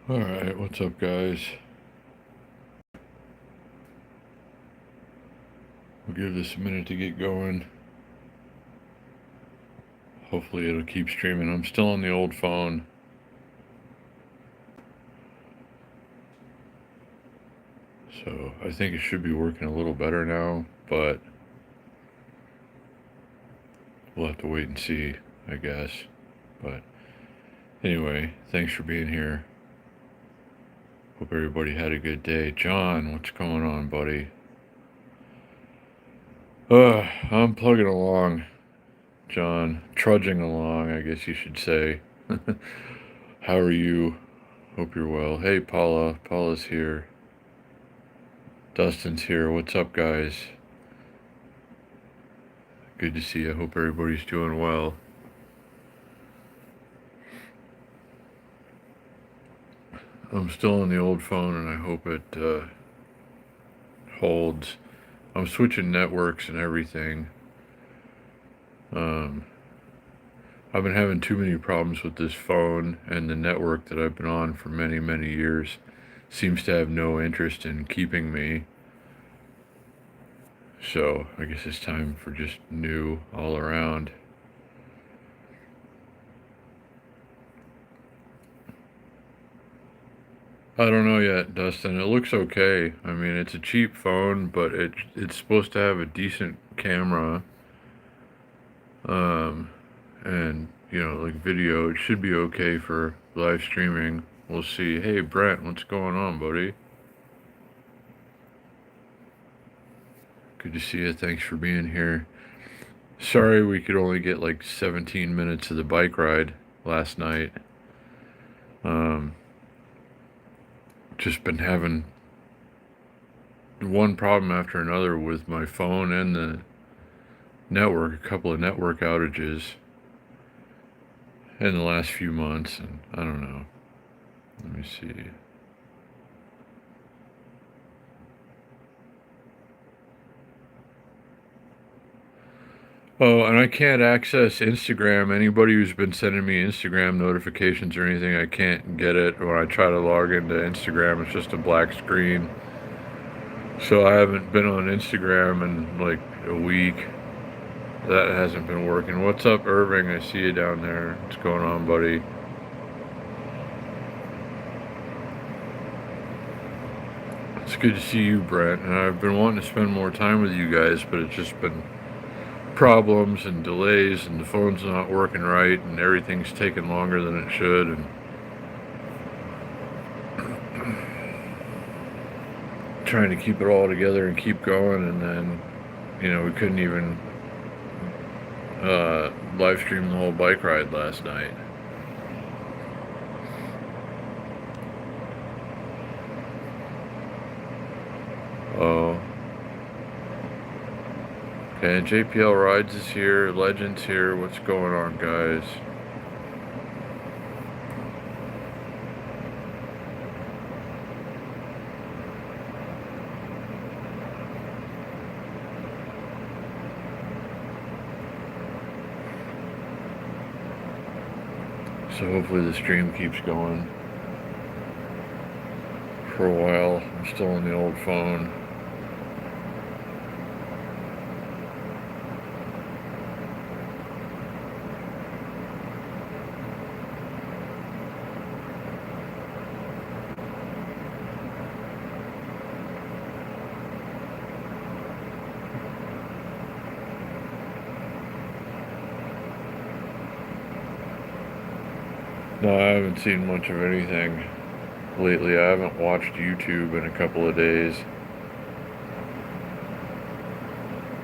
Alright, what's up, guys? We'll give this a minute to get going. Hopefully, it'll keep streaming. I'm still on the old phone. So, I think it should be working a little better now, but we'll have to wait and see, I guess. But anyway, thanks for being here. Hope everybody had a good day. John, what's going on, buddy? I'm plugging along, John. Trudging along, I guess you should say. How are you? Hope you're well. Hey, Paula. Paula's here. Dustin's here. What's up, guys? Good to see you. I hope everybody's doing well. I'm still on the old phone and I hope it holds. I'm switching networks and everything. I've been having too many problems with this phone, and the network that I've been on for many, many years seems to have no interest in keeping me. So I guess it's time for just new all around. I don't know yet, Dustin. It looks okay. I mean, it's a cheap phone, but it's supposed to have a decent camera. And like video, it should be okay for live streaming. We'll see. Hey, Brent, what's going on, buddy? Good to see you. Thanks for being here. Sorry we could only get like 17 minutes of the bike ride last night. Just been having one problem after another with my phone and the network, a couple of network outages in the last few months, and I don't know. Let me see. Oh, and I can't access Instagram. Anybody who's been sending me Instagram notifications or anything, I can't get it. When I try to log into Instagram, it's just a black screen. So I haven't been on Instagram in like a week. That hasn't been working. What's up, Irving? I see you down there. What's going on, buddy? It's good to see you, Brent. And I've been wanting to spend more time with you guys, but it's just been problems and delays, and the phone's not working right, and everything's taking longer than it should, and trying to keep it all together and keep going. And then we couldn't even live stream the whole bike ride last night. Oh, okay. JPL Rides is here. Legends here. What's going on, guys? So hopefully the stream keeps going for a while. I'm still on the old phone. No, I haven't seen much of anything lately. I haven't watched YouTube in a couple of days.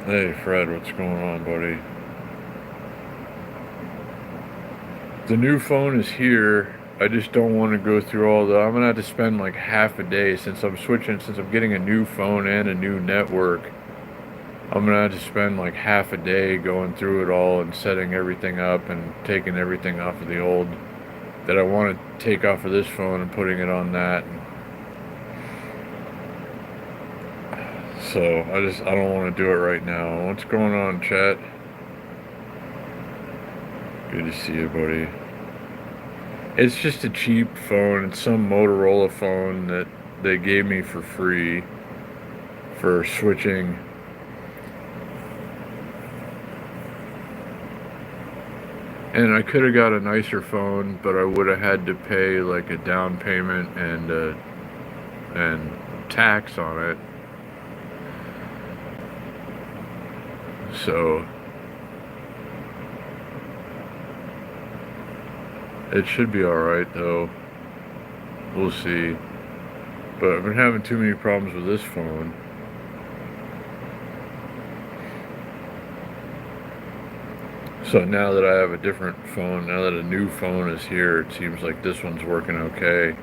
Hey, Fred, what's going on, buddy? The new phone is here. I just don't want to go through all the... I'm going to have to spend like half a day since I'm getting a new phone and a new network. I'm going to have to spend like half a day going through it all and setting everything up and taking everything off of the old that I want to take off of this phone and putting it on that. So I don't want to do it right now. What's going on, chat? Good to see you, buddy. It's just a cheap phone. It's some Motorola phone that they gave me for free for switching. And I could have got a nicer phone, but I would have had to pay like a down payment and tax on it. So it should be alright though. We'll see. But I've been having too many problems with this phone. So now that I have a different phone, now that a new phone is here, it seems like this one's working okay.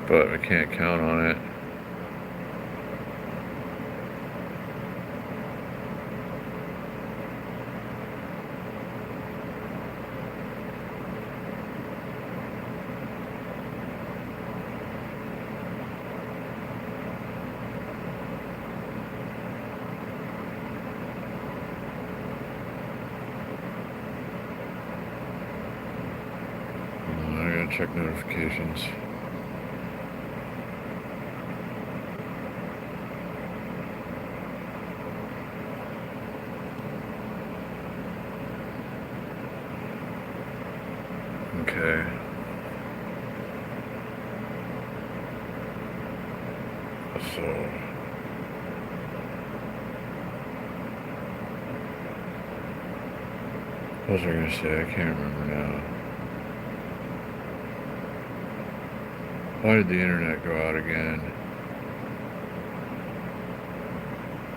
But I can't count on it. I gotta check notifications. Okay. So what was I gonna say? I can't remember now. Why did the internet go out again?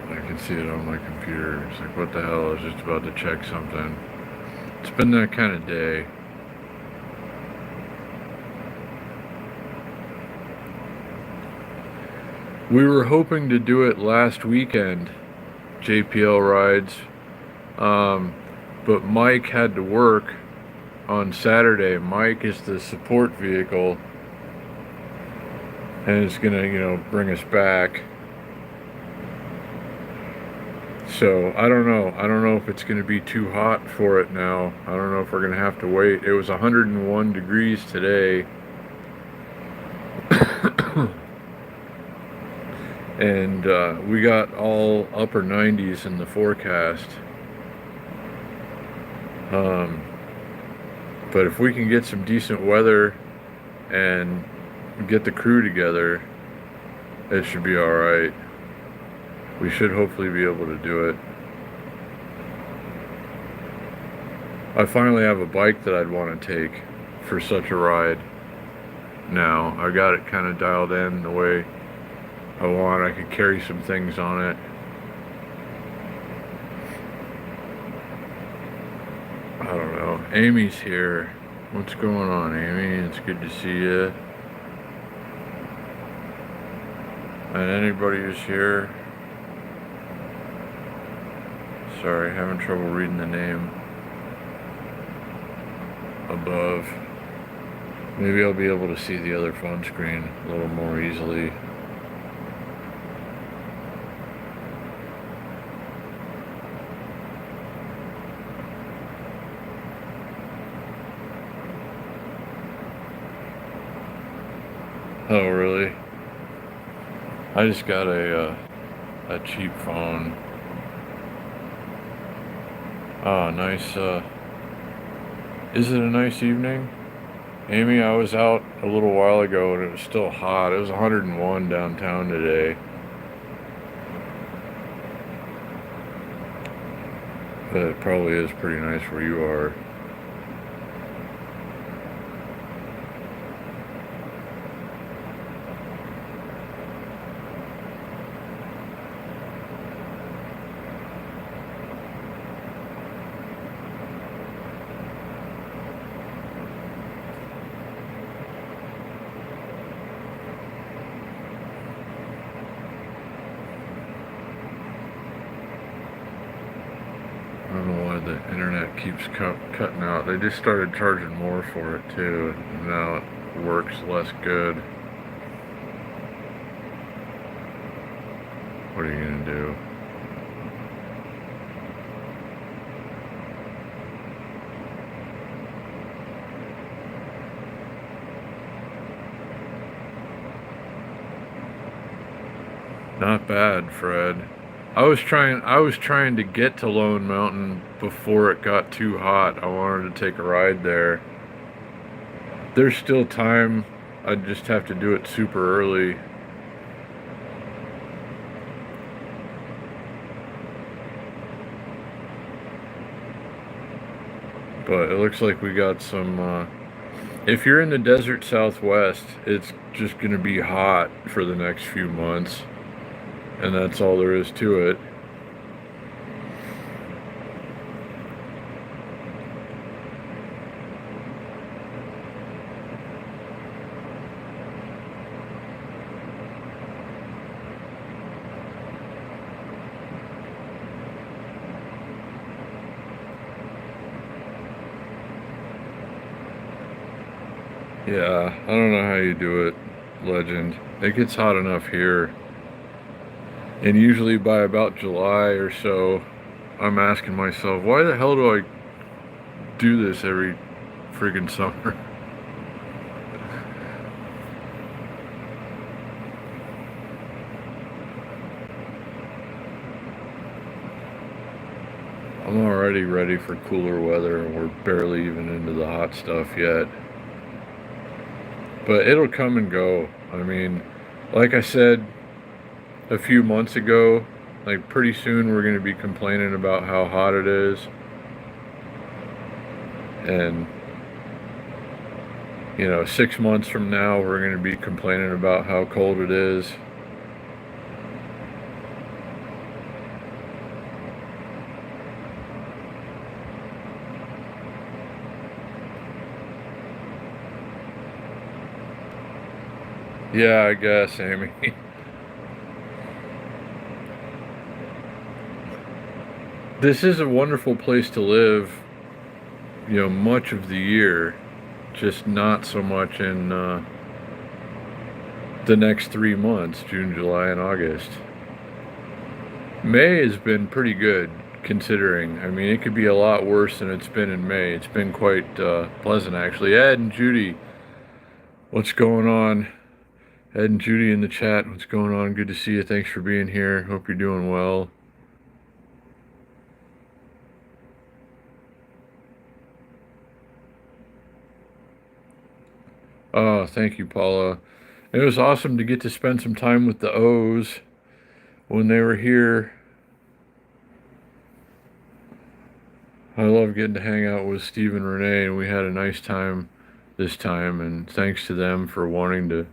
I can see it on my computer. It's like, what the hell? I was just about to check something. It's been that kind of day. We were hoping to do it last weekend, JPL rides, but Mike had to work on Saturday. Mike is the support vehicle, and it's gonna, bring us back. So I don't know. I don't know if it's gonna be too hot for it now. I don't know if we're gonna have to wait. It was 101 degrees today. And we got all upper 90s in the forecast. But if we can get some decent weather and get the crew together, it should be alright. We should hopefully be able to do it. I finally have a bike that I'd want to take for such a ride now. I got it kind of dialed in the way I want. I could carry some things on it. I don't know. Amy's here. What's going on, Amy? It's good to see you. And anybody who's here. Sorry, having trouble reading the name above. Maybe I'll be able to see the other phone screen a little more easily. Oh, really? I just got a cheap phone. Ah, nice. Is it a nice evening? Amy, I was out a little while ago and it was still hot. It was 101 downtown today. But it probably is pretty nice where you are. I don't know why the internet keeps cutting out. They just started charging more for it too. And now it works less good. What are you gonna do? Not bad, Fred. I was trying to get to Lone Mountain before it got too hot. I wanted to take a ride there. There's still time. I just have to do it super early. But it looks like we got some if you're in the desert Southwest, it's just going to be hot for the next few months, and that's all there is to it. Yeah, I don't know how you do it, Legend. It gets hot enough here. And usually by about July or so, I'm asking myself, why the hell do I do this every friggin' summer? I'm already ready for cooler weather, and we're barely even into the hot stuff yet. But it'll come and go. I mean, like I said a few months ago, like pretty soon we're going to be complaining about how hot it is. And, 6 months from now, we're going to be complaining about how cold it is. Yeah, I guess, Amy. This is a wonderful place to live, much of the year, just not so much in the next 3 months, June, July, and August. May has been pretty good, considering. I mean, it could be a lot worse than it's been in May. It's been quite pleasant, actually. Ed and Judy, what's going on? Ed and Judy in the chat, what's going on? Good to see you. Thanks for being here. Hope you're doing well. Oh, thank you, Paula. It was awesome to get to spend some time with the O's when they were here. I love getting to hang out with Steve and Renee, and we had a nice time this time, and thanks to them for wanting to,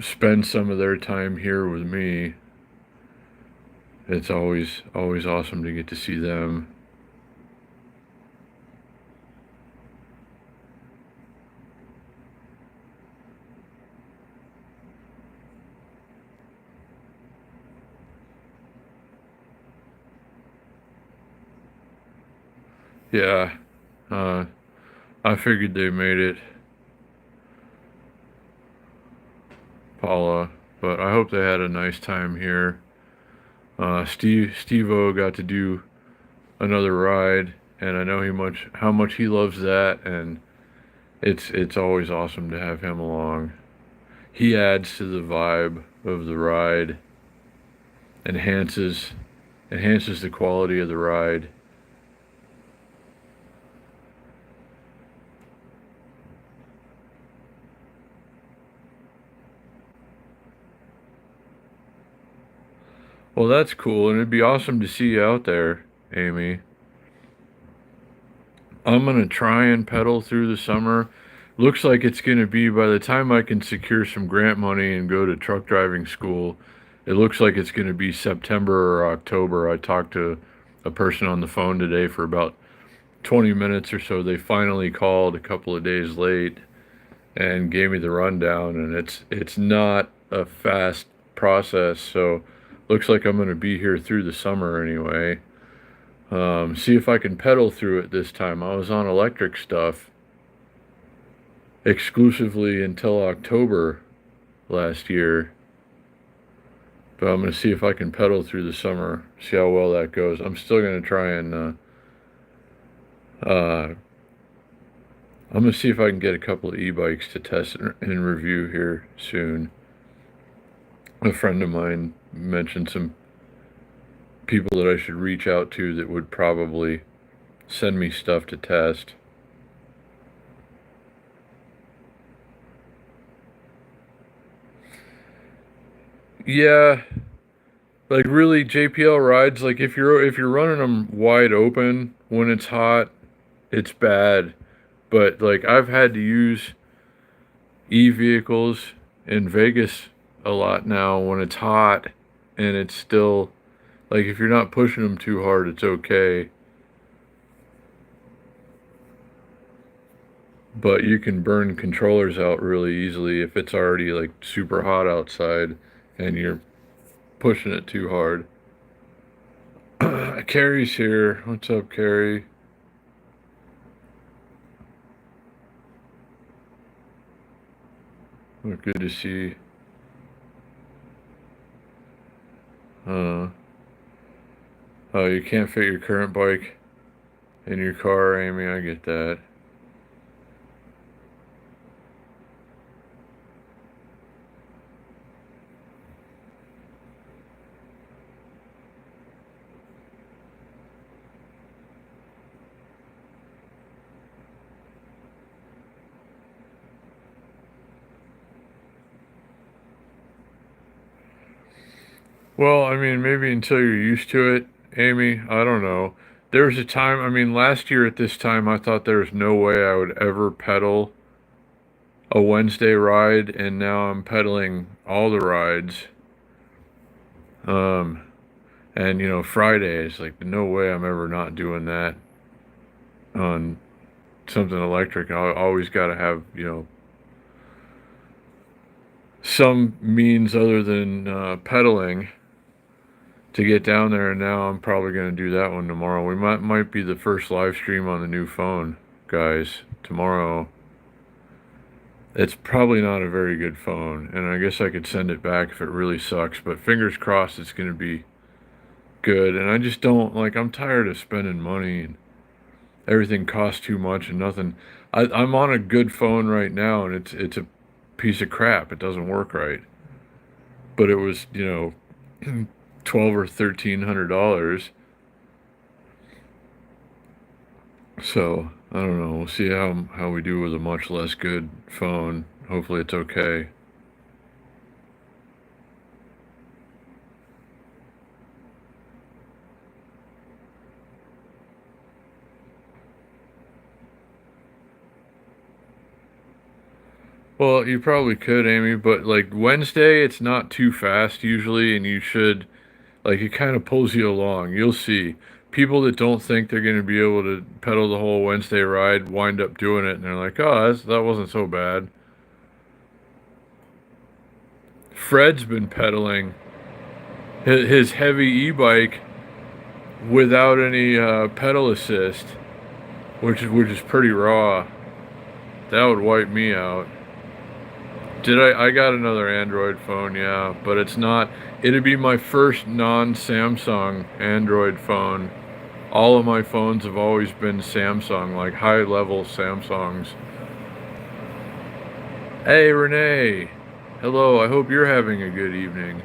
spend some of their time here with me. It's always awesome to get to see them. Yeah, I figured they made it, Paula, but I hope they had a nice time here. Steve-O got to do another ride, and I know how much he loves that, and it's always awesome to have him along. He adds to the vibe of the ride, enhances the quality of the ride. Well, that's cool, and it'd be awesome to see you out there, Amy. I'm gonna try and pedal through the summer. Looks like it's gonna be, by the time I can secure some grant money and go to truck driving school, it looks like it's gonna be September or October. I talked to a person on the phone today for about 20 minutes or so. They finally called a couple of days late and gave me the rundown, and it's not a fast process, so looks like I'm going to be here through the summer anyway. See if I can pedal through it this time. I was on electric stuff exclusively until October last year, but I'm going to see if I can pedal through the summer, see how well that goes. I'm still going to try and I'm going to see if I can get a couple of e-bikes to test and review here soon. A friend of mine mentioned some people that I should reach out to that would probably send me stuff to test. Yeah, like really JPL rides, like if you're running them wide open when it's hot, it's bad. But like I've had to use e-vehicles in Vegas a lot now when it's hot and it's still like if you're not pushing them too hard, it's okay. But you can burn controllers out really easily if it's already like super hot outside and you're pushing it too hard. Carrie's here. What's up, Carrie? Oh, good to see. Uh, oh, you can't fit your current bike in your car, Amy. I get that. Well, I mean, maybe until you're used to it, Amy. I don't know. There was a time, I mean, last year at this time, I thought there was no way I would ever pedal a Wednesday ride, and now I'm pedaling all the rides. Um, and Fridays, like, no way I'm ever not doing that on something electric. I always got to have, some means other than pedaling to get down there, and now I'm probably going to do that one tomorrow. We might be the first live stream on the new phone, guys, tomorrow. It's probably not a very good phone, and I guess I could send it back if it really sucks, but fingers crossed it's going to be good. And I just don't like, I'm tired of spending money and everything costs too much and nothing. I'm on a good phone right now, and it's a piece of crap. It doesn't work right. But it was, 12 or $1,300. So I don't know. We'll see how we do with a much less good phone. Hopefully it's okay. Well, you probably could, Amy, but like Wednesday, it's not too fast usually, and you should like it kind of pulls you along. You'll see people that don't think they're going to be able to pedal the whole Wednesday ride wind up doing it, and they're like, "Oh, that wasn't so bad." Fred's been pedaling his heavy e-bike without any pedal assist, which is pretty raw. That would wipe me out. Did I got another Android phone, yeah, but it's not. It'd be my first non-Samsung Android phone. All of my phones have always been Samsung, like high-level Samsungs. Hey, Renee. Hello, I hope you're having a good evening.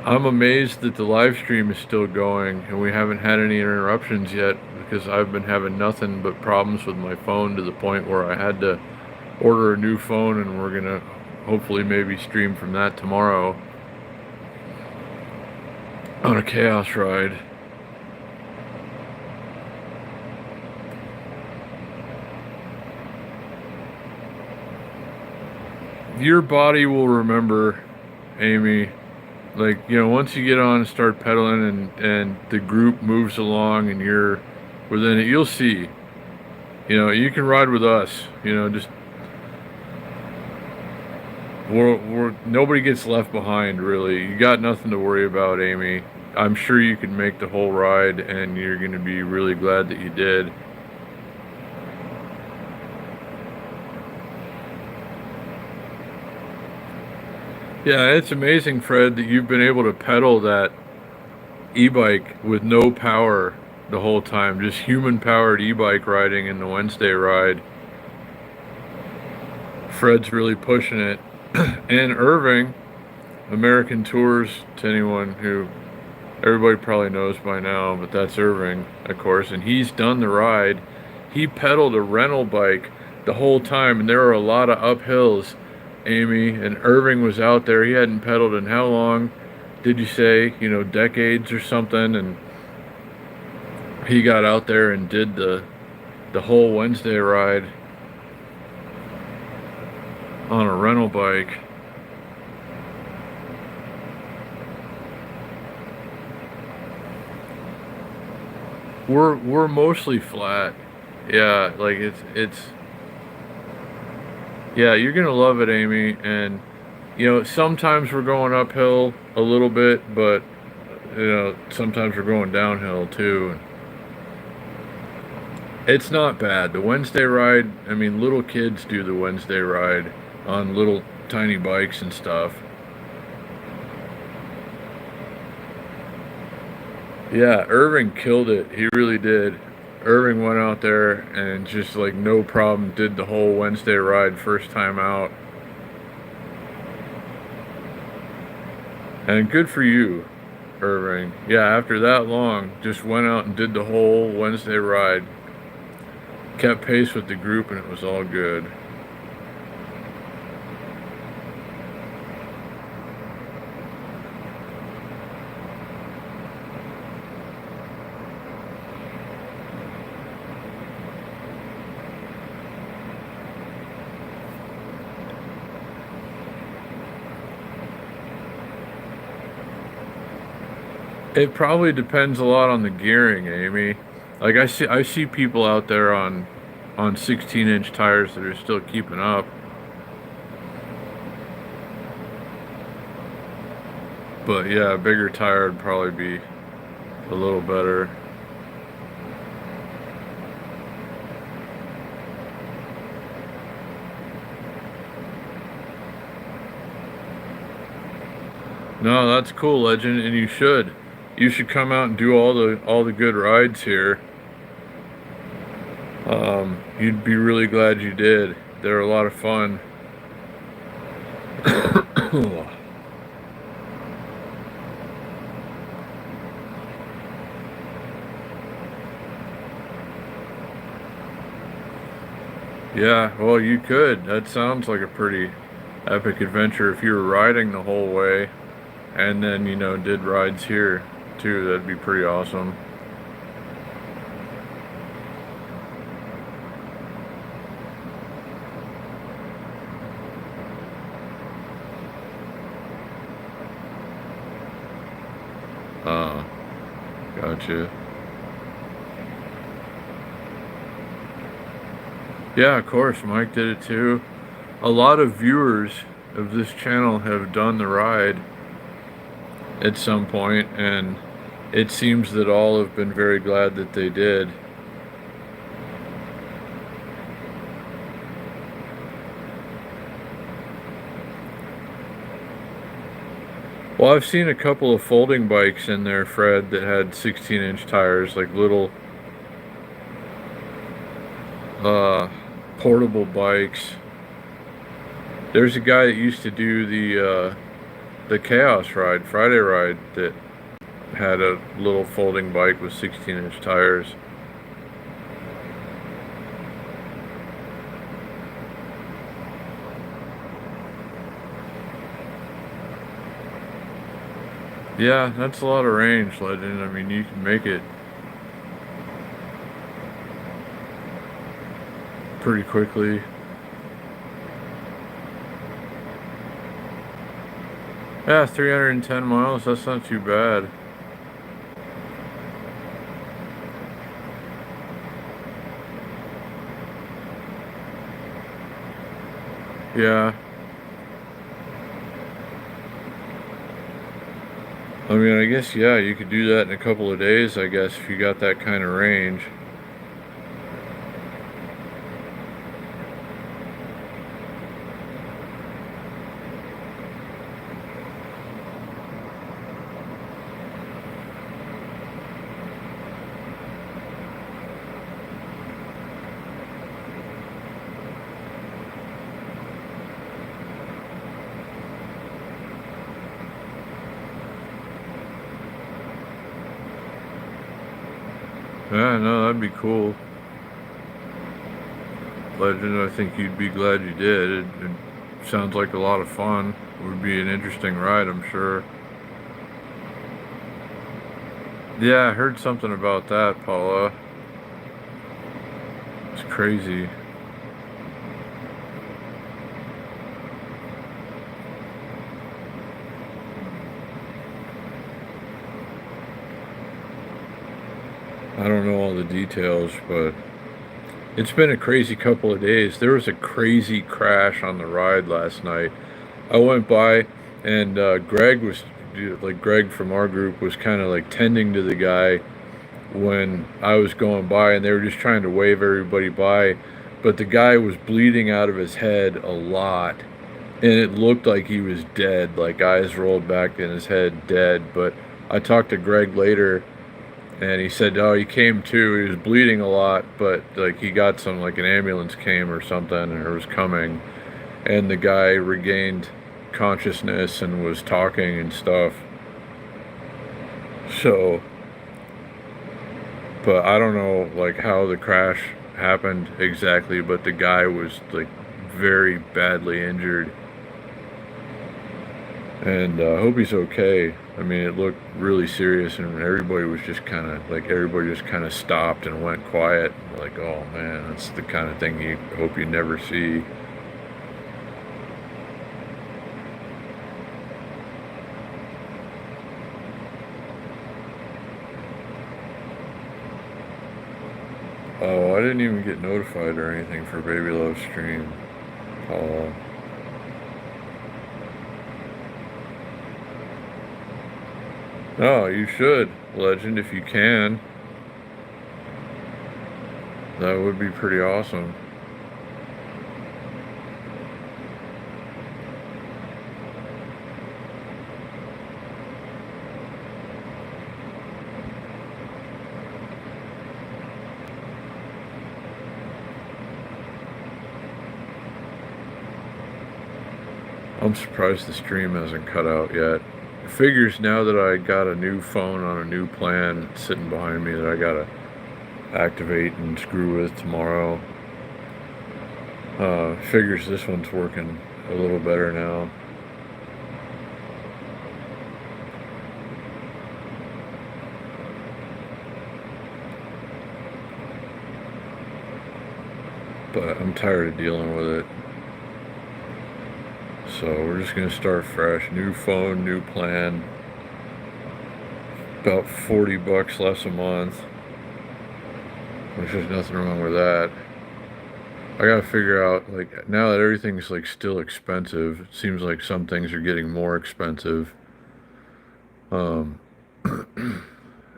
I'm amazed that the live stream is still going and we haven't had any interruptions yet because I've been having nothing but problems with my phone to the point where I had to order a new phone, and we're gonna hopefully maybe stream from that tomorrow on a chaos ride. Your body will remember, Amy. Like, once you get on and start pedaling and the group moves along and you're within it, you'll see. You can ride with us. Just nobody gets left behind, really. You got nothing to worry about, Amy. I'm sure you can make the whole ride, and you're going to be really glad that you did. Yeah, it's amazing, Fred, that you've been able to pedal that e-bike with no power the whole time. Just human-powered e-bike riding in the Wednesday ride. Fred's really pushing it. And Irving, American Tours, to anyone who everybody probably knows by now, but that's Irving, of course, and he's done the ride. He pedaled a rental bike the whole time, and there were a lot of uphills, Amy, and Irving was out there. He hadn't pedaled in how long did you say? You know, decades or something, and he got out there and did the whole Wednesday ride on a rental bike. We're mostly flat. Yeah, like it's yeah, you're gonna love it, Amy. And you know, sometimes we're going uphill a little bit, but you know, sometimes we're going downhill too. It's not bad. The Wednesday ride, I mean, little kids do the Wednesday ride on little tiny bikes and stuff. Yeah, Irving killed it. He really did. Irving went out there and just like no problem did the whole Wednesday ride first time out. And good for you, Irving. Yeah, after that long, just went out and did the whole Wednesday ride. Kept pace with the group and it was all good. It probably depends a lot on the gearing, Amy. Like I see people out there on 16-inch tires that are still keeping up. But yeah, a bigger tire would probably be a little better. No, that's cool, Legend, and you should. You should come out and do all the good rides here. You'd be really glad you did. They're a lot of fun. Yeah, well, you could. That sounds like a pretty epic adventure if you were riding the whole way and then, you know, did rides here too. That'd be pretty awesome. Uh, gotcha. Yeah, of course, Mike did it too. A lot of viewers of this channel have done the ride at some point, and it seems that all have been very glad that they did. Well, I've seen a couple of folding bikes in there, Fred, that had 16-inch tires, like little uh, portable bikes. There's a guy that used to do the Chaos ride, Friday ride, that had a little folding bike with 16-inch tires. Yeah, that's a lot of range, Legend. I mean, you can make it pretty quickly. Yeah, 310 miles, that's not too bad. Yeah. I mean, I guess, yeah, you could do that in a couple of days, I guess, if you got that kind of range. Yeah, no, that'd be cool. Legend, I think you'd be glad you did. It sounds like a lot of fun. It would be an interesting ride, I'm sure. Yeah, I heard something about that, Paula. It's crazy. I don't know all the details, but it's been a crazy couple of days. There was a crazy crash on the ride last night. I went by, and Greg from our group was kind of like tending to the guy when I was going by, and they were just trying to wave everybody by. But the guy was bleeding out of his head a lot, and it looked like he was dead, like eyes rolled back in his head, dead. But I talked to Greg later, and he said, "Oh, he came to. He was bleeding a lot, but like he got some, like an ambulance came or something, and it was coming, and the guy regained consciousness and was talking and stuff." So, but I don't know like how the crash happened exactly, but the guy was like very badly injured, and I hope he's okay. I mean, it looked really serious, and everybody just kind of stopped and went quiet. Like, oh man, that's the kind of thing you hope you never see. Oh, I didn't even get notified or anything for Baby Love Stream. Oh, oh, you should, Legend, if you can. That would be pretty awesome. I'm surprised the stream hasn't cut out yet. It figures now that I got a new phone on a new plan sitting behind me that I gotta activate and screw with tomorrow. Figures this one's working a little better now. But I'm tired of dealing with it. So we're just gonna start fresh. New phone, new plan. About 40 bucks less a month, which is nothing wrong with that. I gotta figure out, like, now that everything's like still expensive, it seems like some things are getting more expensive. Um,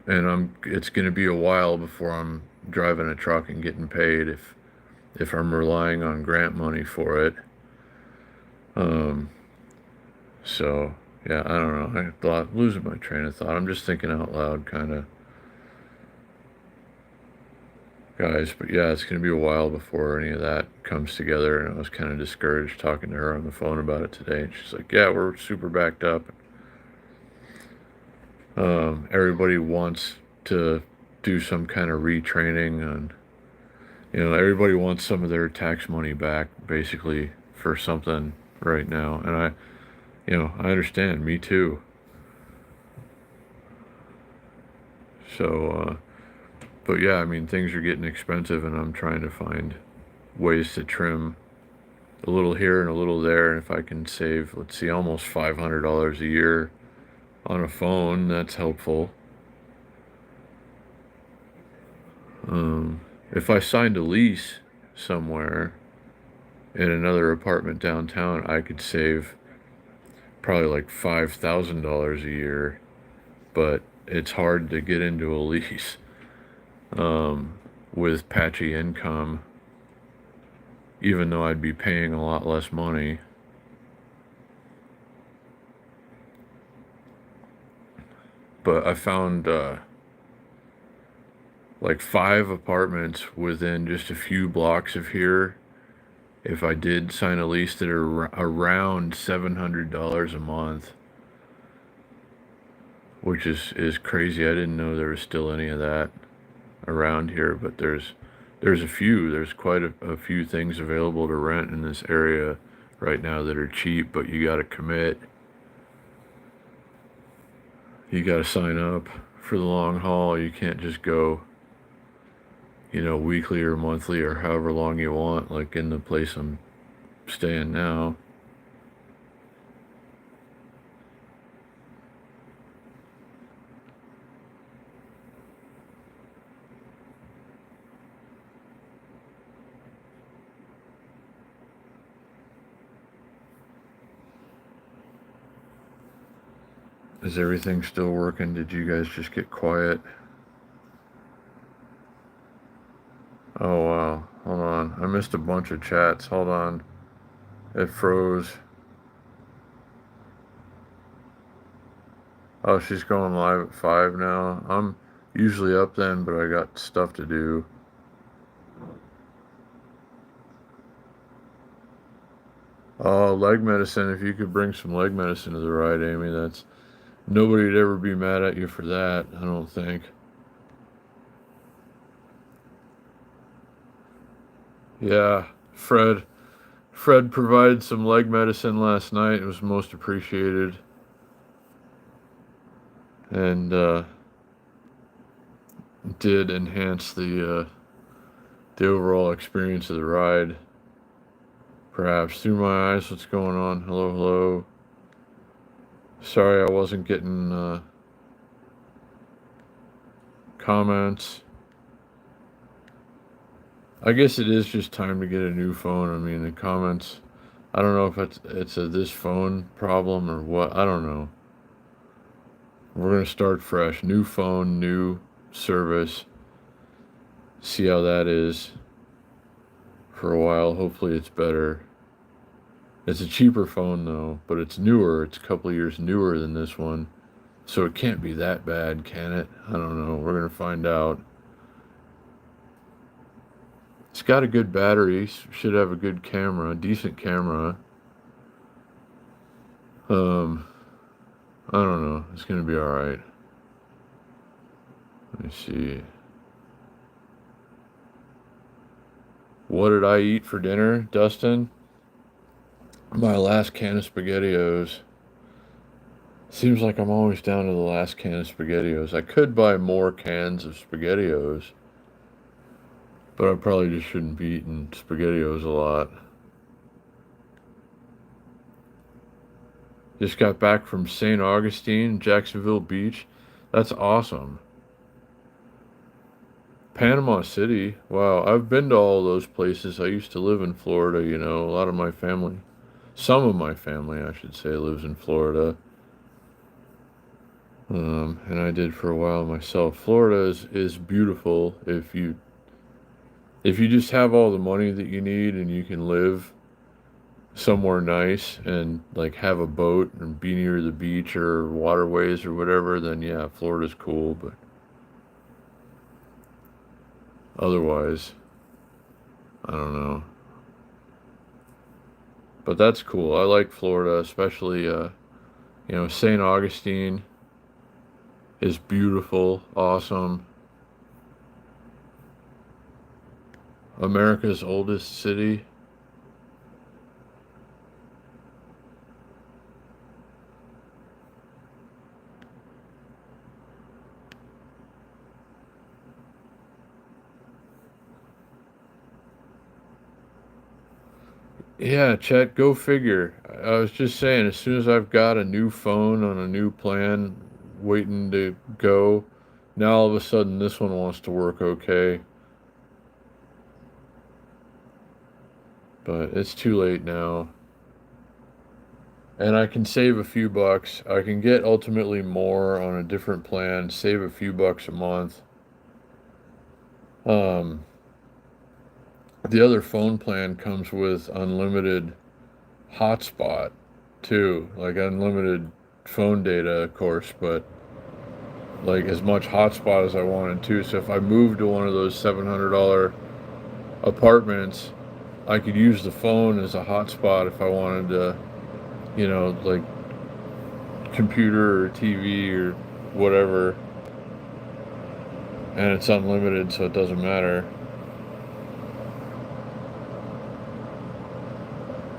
and it's gonna be a while before I'm driving a truck and getting paid if I'm relying on grant money for it. Um, so yeah, I don't know. I thought losing my train of thought. I'm just thinking out loud, kind of, guys. But yeah, it's gonna be a while before any of that comes together. And I was kind of discouraged talking to her on the phone about it today. And she's like, "Yeah, we're super backed up. Everybody wants to do some kind of retraining, and everybody wants some of their tax money back, basically, for something right now." And I understand. Me too. So, but yeah, I mean, things are getting expensive, and I'm trying to find ways to trim a little here and a little there. And if I can save, let's see, almost $500 a year on a phone, that's helpful. If I signed a lease somewhere in another apartment downtown, I could save probably like $5,000 a year, but it's hard to get into a lease with patchy income, even though I'd be paying a lot less money. But I found like 5 apartments within just a few blocks of here. If I did sign a lease that are around $700 a month, which is crazy. I didn't know there was still any of that. around here, but there's a few. There's quite a few things available to rent in this area right now that are cheap, but you got to commit. You got to sign up for the long haul. You can't just go, weekly or monthly or however long you want, like in the place I'm staying now. Is everything still working? Did you guys just get quiet? Oh, wow. Hold on. I missed a bunch of chats. Hold on. It froze. Oh, she's going live at 5 now. I'm usually up then, but I got stuff to do. Oh, leg medicine. If you could bring some leg medicine to the ride, Amy, that's nobody'd ever be mad at you for that, I don't think. Yeah, Fred. Fred provided some leg medicine last night. It was most appreciated. And did enhance the overall experience of the ride. Perhaps through my eyes. What's going on? Hello, hello. Sorry, I wasn't getting comments. I guess it is just time to get a new phone. I mean, the comments. I don't know if it's a this phone problem or what. I don't know. We're gonna start fresh. New phone, new service. See how that is for a while. Hopefully, it's better. It's a cheaper phone though, but it's newer. It's a couple of years newer than this one. So it can't be that bad, can it? I don't know. We're going to find out. It's got a good battery. Should have a good camera, decent camera. I don't know. It's going to be all right. Let me see. What did I eat for dinner, Dustin? My last can of SpaghettiOs. Seems like I'm always down to the last can of SpaghettiOs. I could buy more cans of SpaghettiOs, but I probably just shouldn't be eating SpaghettiOs a lot. Just got back from St. Augustine, Jacksonville Beach. That's awesome. Panama City. Wow, I've been to all those places. I used to live in Florida, A lot of my family, some of my family, I should say, lives in Florida. And I did for a while myself. Florida is beautiful if you just have all the money that you need and you can live somewhere nice and like have a boat and be near the beach or waterways or whatever, then yeah, Florida's cool, but otherwise, I don't know. But that's cool. I like Florida, especially St. Augustine is beautiful, awesome. America's oldest city. Yeah, Chet, go figure. I was just saying, as soon as I've got a new phone on a new plan waiting to go, now all of a sudden this one wants to work okay. But it's too late now. And I can save a few bucks. I can get ultimately more on a different plan, save a few bucks a month. Um, the other phone plan comes with unlimited hotspot too, like unlimited phone data, of course, but like as much hotspot as I wanted too. So if I moved to one of those $700 apartments, I could use the phone as a hotspot if I wanted to, like computer or TV or whatever. and it's unlimited, so it doesn't matter.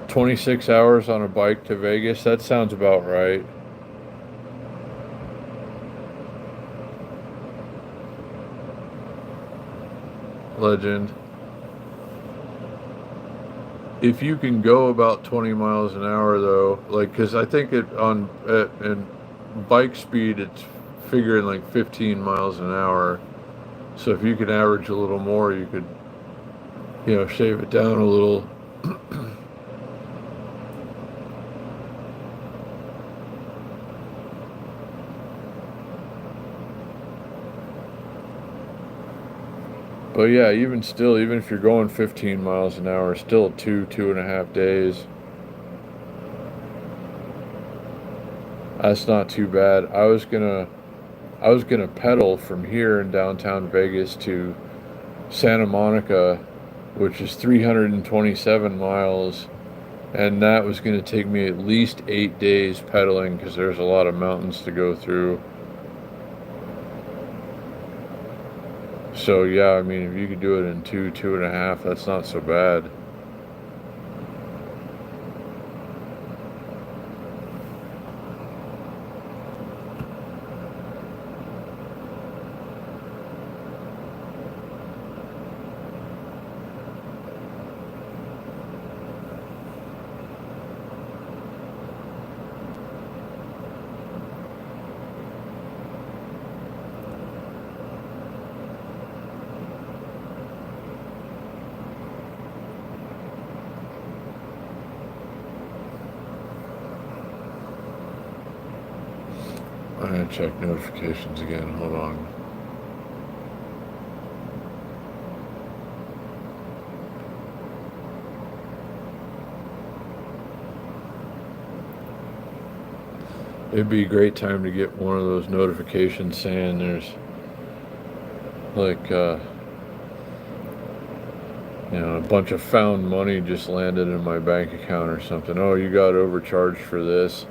26 hours on a bike to Vegas, that sounds about right. Legend. If you can go about 20 miles an hour though, like, because I think it on and bike speed, it's figuring like 15 miles an hour. So if you could average a little more, you could, shave it down a little. But yeah, even still, even if you're going 15 miles an hour, still 2.5 days. That's not too bad. I was gonna pedal from here in downtown Vegas to Santa Monica, which is 327 miles, and that was gonna take me at least 8 days pedaling because there's a lot of mountains to go through. So yeah, I mean, if you could do it in 2.5, that's not so bad. I'm gonna check notifications again. Hold on. It'd be a great time to get one of those notifications saying there's like a bunch of found money just landed in my bank account or something. Oh, you got overcharged for this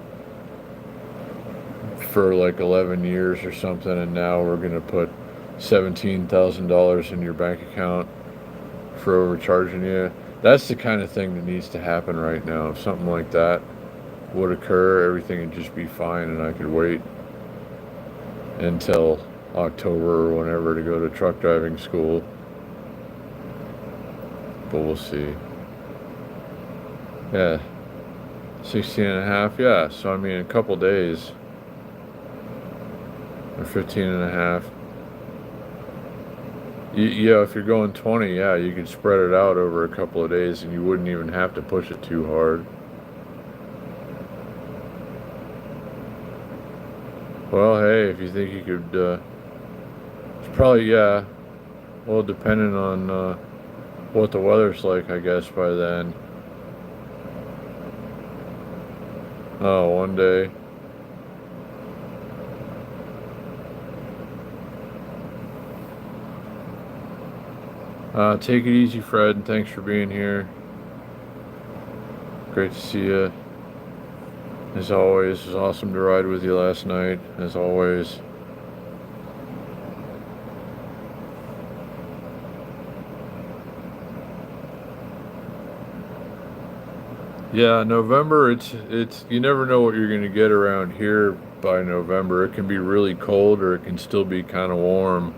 for like 11 years or something, and now we're gonna put $17,000 in your bank account for overcharging you. That's the kind of thing that needs to happen right now. If something like that would occur, everything would just be fine, and I could wait until October or whenever to go to truck driving school. But we'll see. Yeah, 16.5. Yeah, so I mean, a couple days, or 15.5. Yeah, if you're going 20, yeah, you could spread it out over a couple of days and you wouldn't even have to push it too hard. Well, hey, if you think you could, it's probably, yeah, well, depending on what the weather's like, I guess, by then. Oh, one day. Take it easy, Fred, and thanks for being here. Great to see you. As always, it was awesome to ride with you last night, as always. Yeah, November, it's you never know what you're going to get around here by November. It can be really cold or it can still be kind of warm.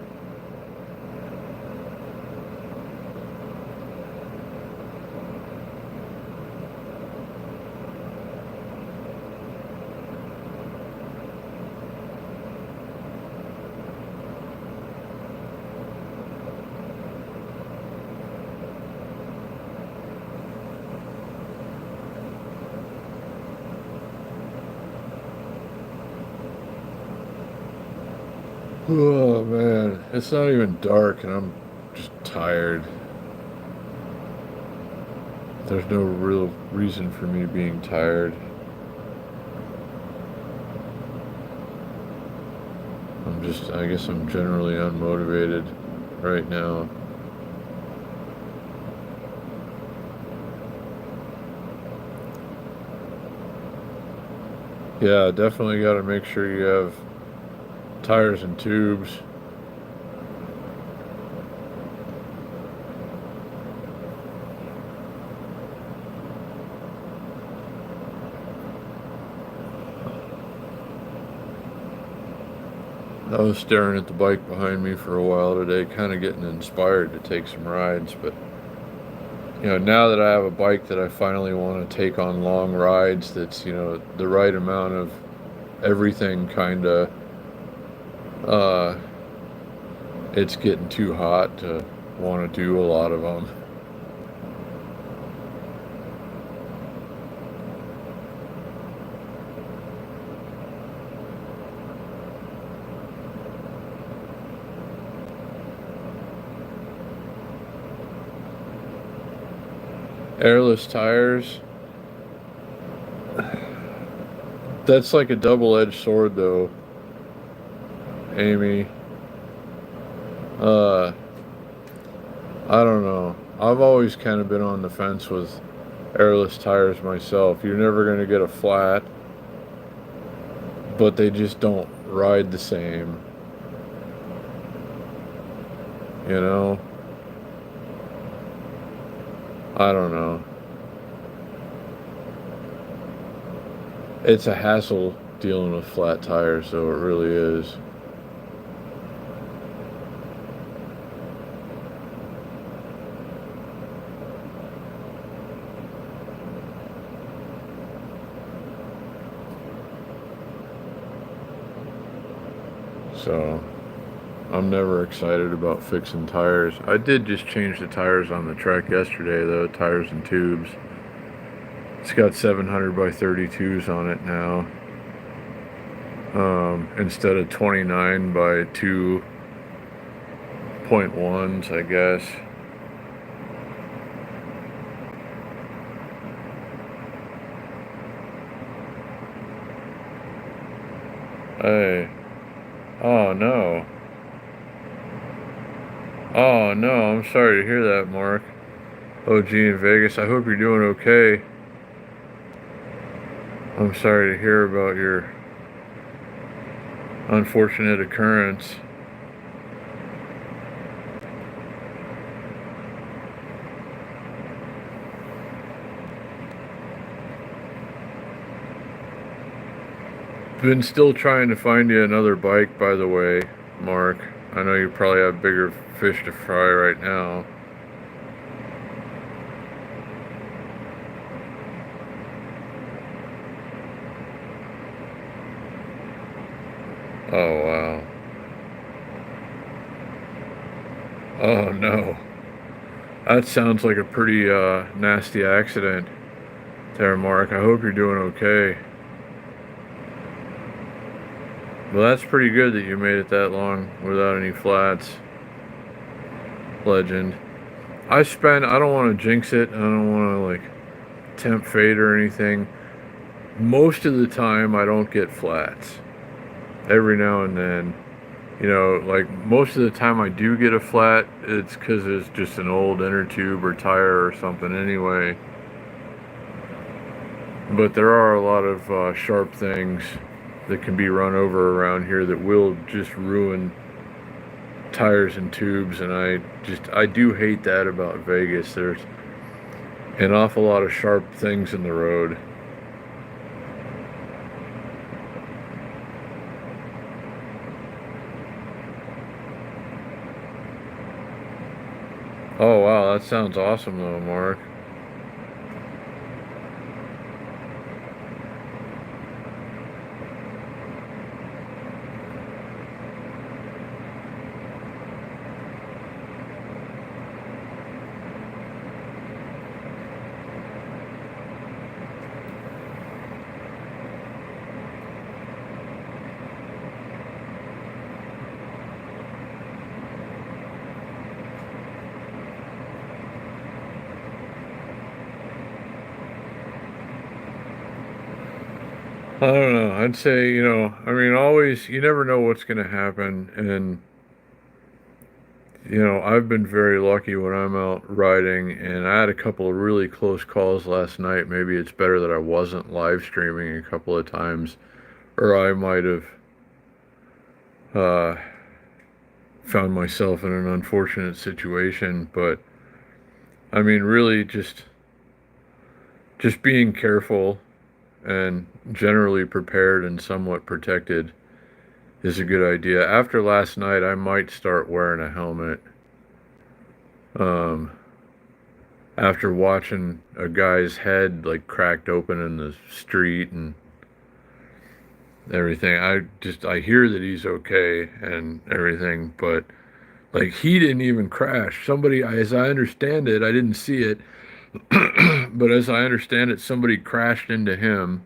Oh man, it's not even dark and I'm just tired. There's no real reason for me being tired. I guess I'm generally unmotivated right now. Yeah, definitely got to make sure you have tires and tubes. I was staring at the bike behind me for a while today, kind of getting inspired to take some rides. But, now that I have a bike that I finally want to take on long rides, that's, the right amount of everything, kind of, uh, it's getting too hot to want to do a lot of them. Airless tires, that's like a double-edged sword, though, Amy. Uh, I don't know. I've always kind of been on the fence with airless tires myself. You're never going to get a flat, but they just don't ride the same, you know? I don't know. It's a hassle dealing with flat tires, though, it really is. So, I'm never excited about fixing tires. I did just change the tires on the Trek yesterday, though, tires and tubes. It's got 700 by 32s on it now, instead of 29 by 2.1s, I guess. Hey, oh no. Oh no, I'm sorry to hear that, Mark. OG in Vegas, I hope you're doing okay. I'm sorry to hear about your unfortunate occurrence. Been still trying to find you another bike, by the way, Mark. I know you probably have bigger fish to fry right now. Oh, wow. Oh, no. That sounds like a pretty nasty accident there, Mark. I hope you're doing okay. Well, that's pretty good that you made it that long without any flats. Legend. I don't want to jinx it. I don't want to, tempt fate or anything. Most of the time, I don't get flats. Every now and then, most of the time I do get a flat, it's because it's just an old inner tube or tire or something anyway. But there are a lot of sharp things that can be run over around here that will just ruin tires and tubes, and I do hate that about Vegas. There's an awful lot of sharp things in the road. Oh wow, that sounds awesome though, Mark. I don't know. I'd say, always, you never know what's going to happen. And, I've been very lucky when I'm out riding, and I had a couple of really close calls last night. Maybe it's better that I wasn't live streaming a couple of times, or I might have uh, found myself in an unfortunate situation. But, I mean, really just being careful and generally prepared and somewhat protected is a good idea. After last night, I might start wearing a helmet. Um, After watching a guy's head like cracked open in the street and everything, I hear that he's okay and everything, but like he didn't even crash. Somebody, as I understand it, I didn't see it, but as I understand it, somebody crashed into him,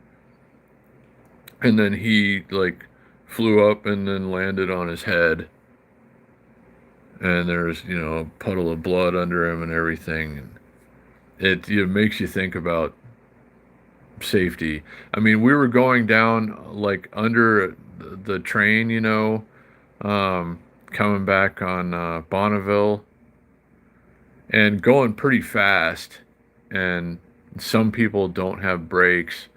and then he like flew up and then landed on his head, and there's a puddle of blood under him and everything. And it makes you think about safety. I mean, we were going down like under the train, coming back on Bonneville and going pretty fast. And some people don't have brakes.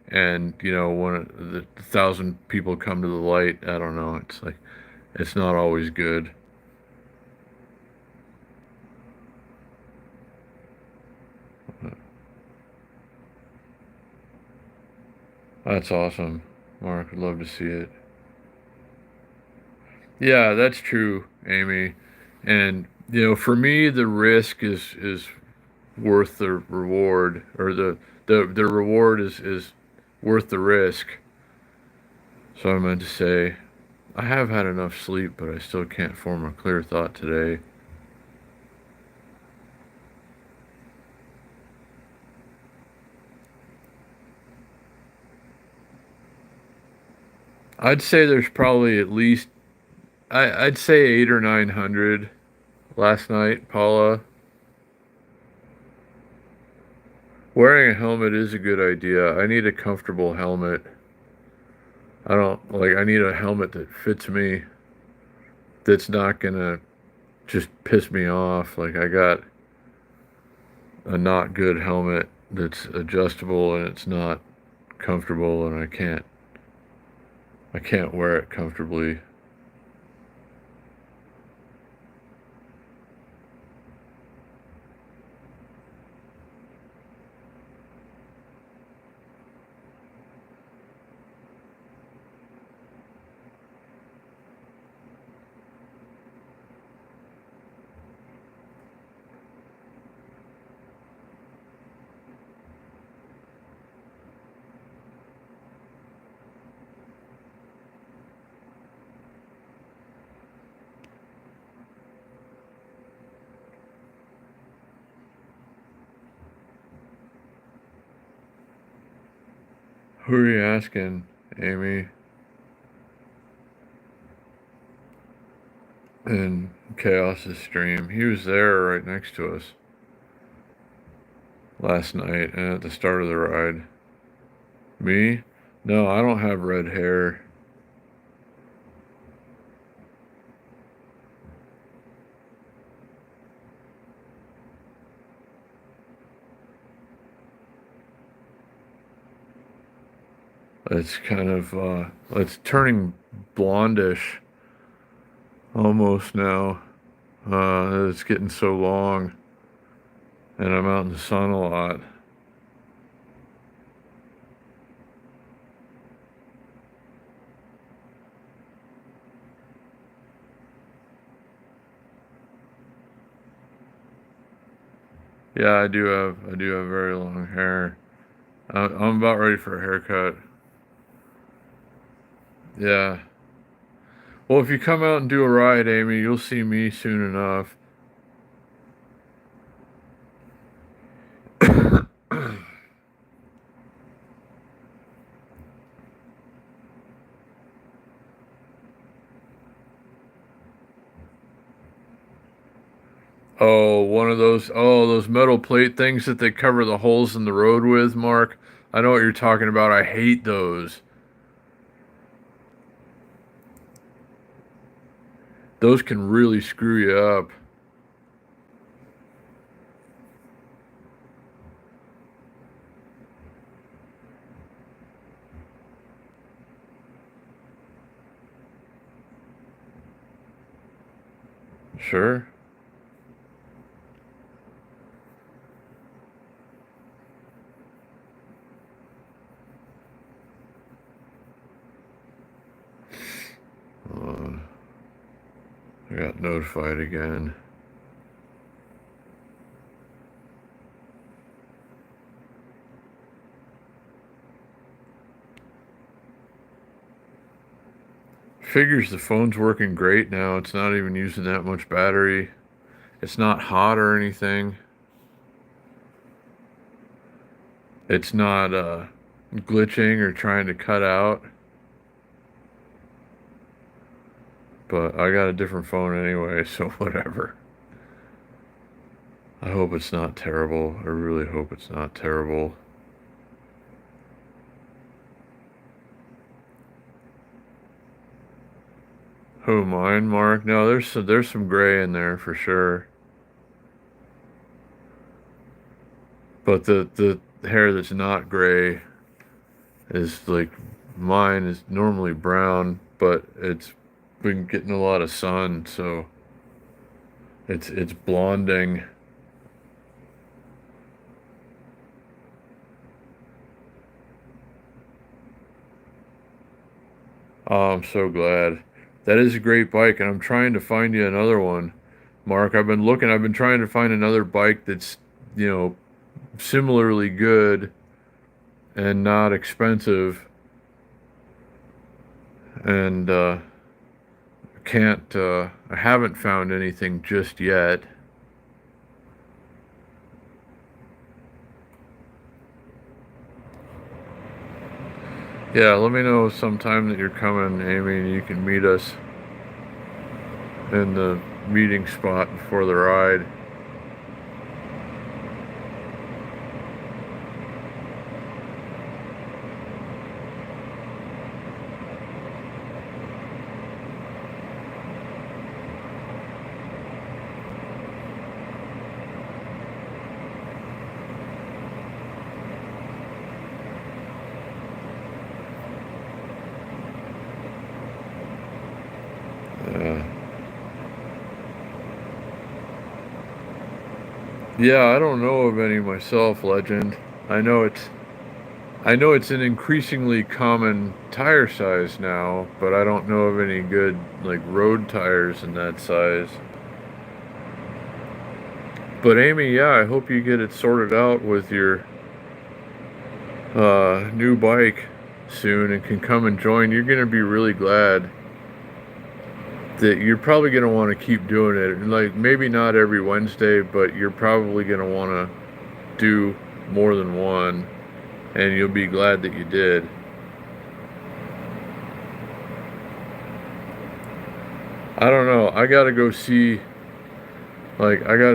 And, when the 1,000 people come to the light, I don't know. It's like, it's not always good. That's awesome. Mark, I'd love to see it. Yeah, that's true, Amy. And for me, the risk is worth the reward, or the reward is worth the risk. So I meant to say, I have had enough sleep, but I still can't form a clear thought today. I'd say there's probably at least I'd say 8 or 900 last night, Paula. Wearing a helmet is a good idea. I need a comfortable helmet. I need a helmet that fits me, that's not gonna just piss me off. Like, I got a not good helmet that's adjustable and it's not comfortable, and I can't wear it comfortably. Who are you asking, Amy? In Chaos's stream. He was there right next to us last night and at the start of the ride. Me? No, I don't have red hair. It's kind of it's turning blondish almost now. It's getting so long, and I'm out in the sun a lot. Yeah, I do have very long hair. I'm about ready for a haircut. Yeah. Well, if you come out and do a ride, Amy, you'll see me soon enough. Oh, one of those metal plate things that they cover the holes in the road with, Mark. I know what you're talking about. I hate those. Those can really screw you up. Sure. I got notified again. Figures the phone's working great now. It's not even using that much battery. It's not hot or anything. It's not glitching or trying to cut out. But I got a different phone anyway, so whatever. I hope it's not terrible. I really hope it's not terrible. Who, mine, Mark? No, there's some gray in there for sure. But the hair that's not gray is like mine is normally brown, but it's been getting a lot of sun, so it's blonding. Oh, I'm so glad. That is a great bike, and I'm trying to find you another one, Mark. I've been trying to find another bike that's, similarly good and not expensive. And I haven't found anything just yet. Yeah, let me know sometime that you're coming, Amy, and you can meet us in the meeting spot before the ride. Uh, yeah, I don't know of any myself, Legend. I know it's an increasingly common tire size now, but I don't know of any good like road tires in that size. But Amy, yeah, I hope you get it sorted out with your new bike soon and can come and join. You're gonna be really glad that you're probably gonna want to keep doing it. Like maybe not every Wednesday, but you're probably gonna want to do more than one, and you'll be glad that you did. I don't know. I gotta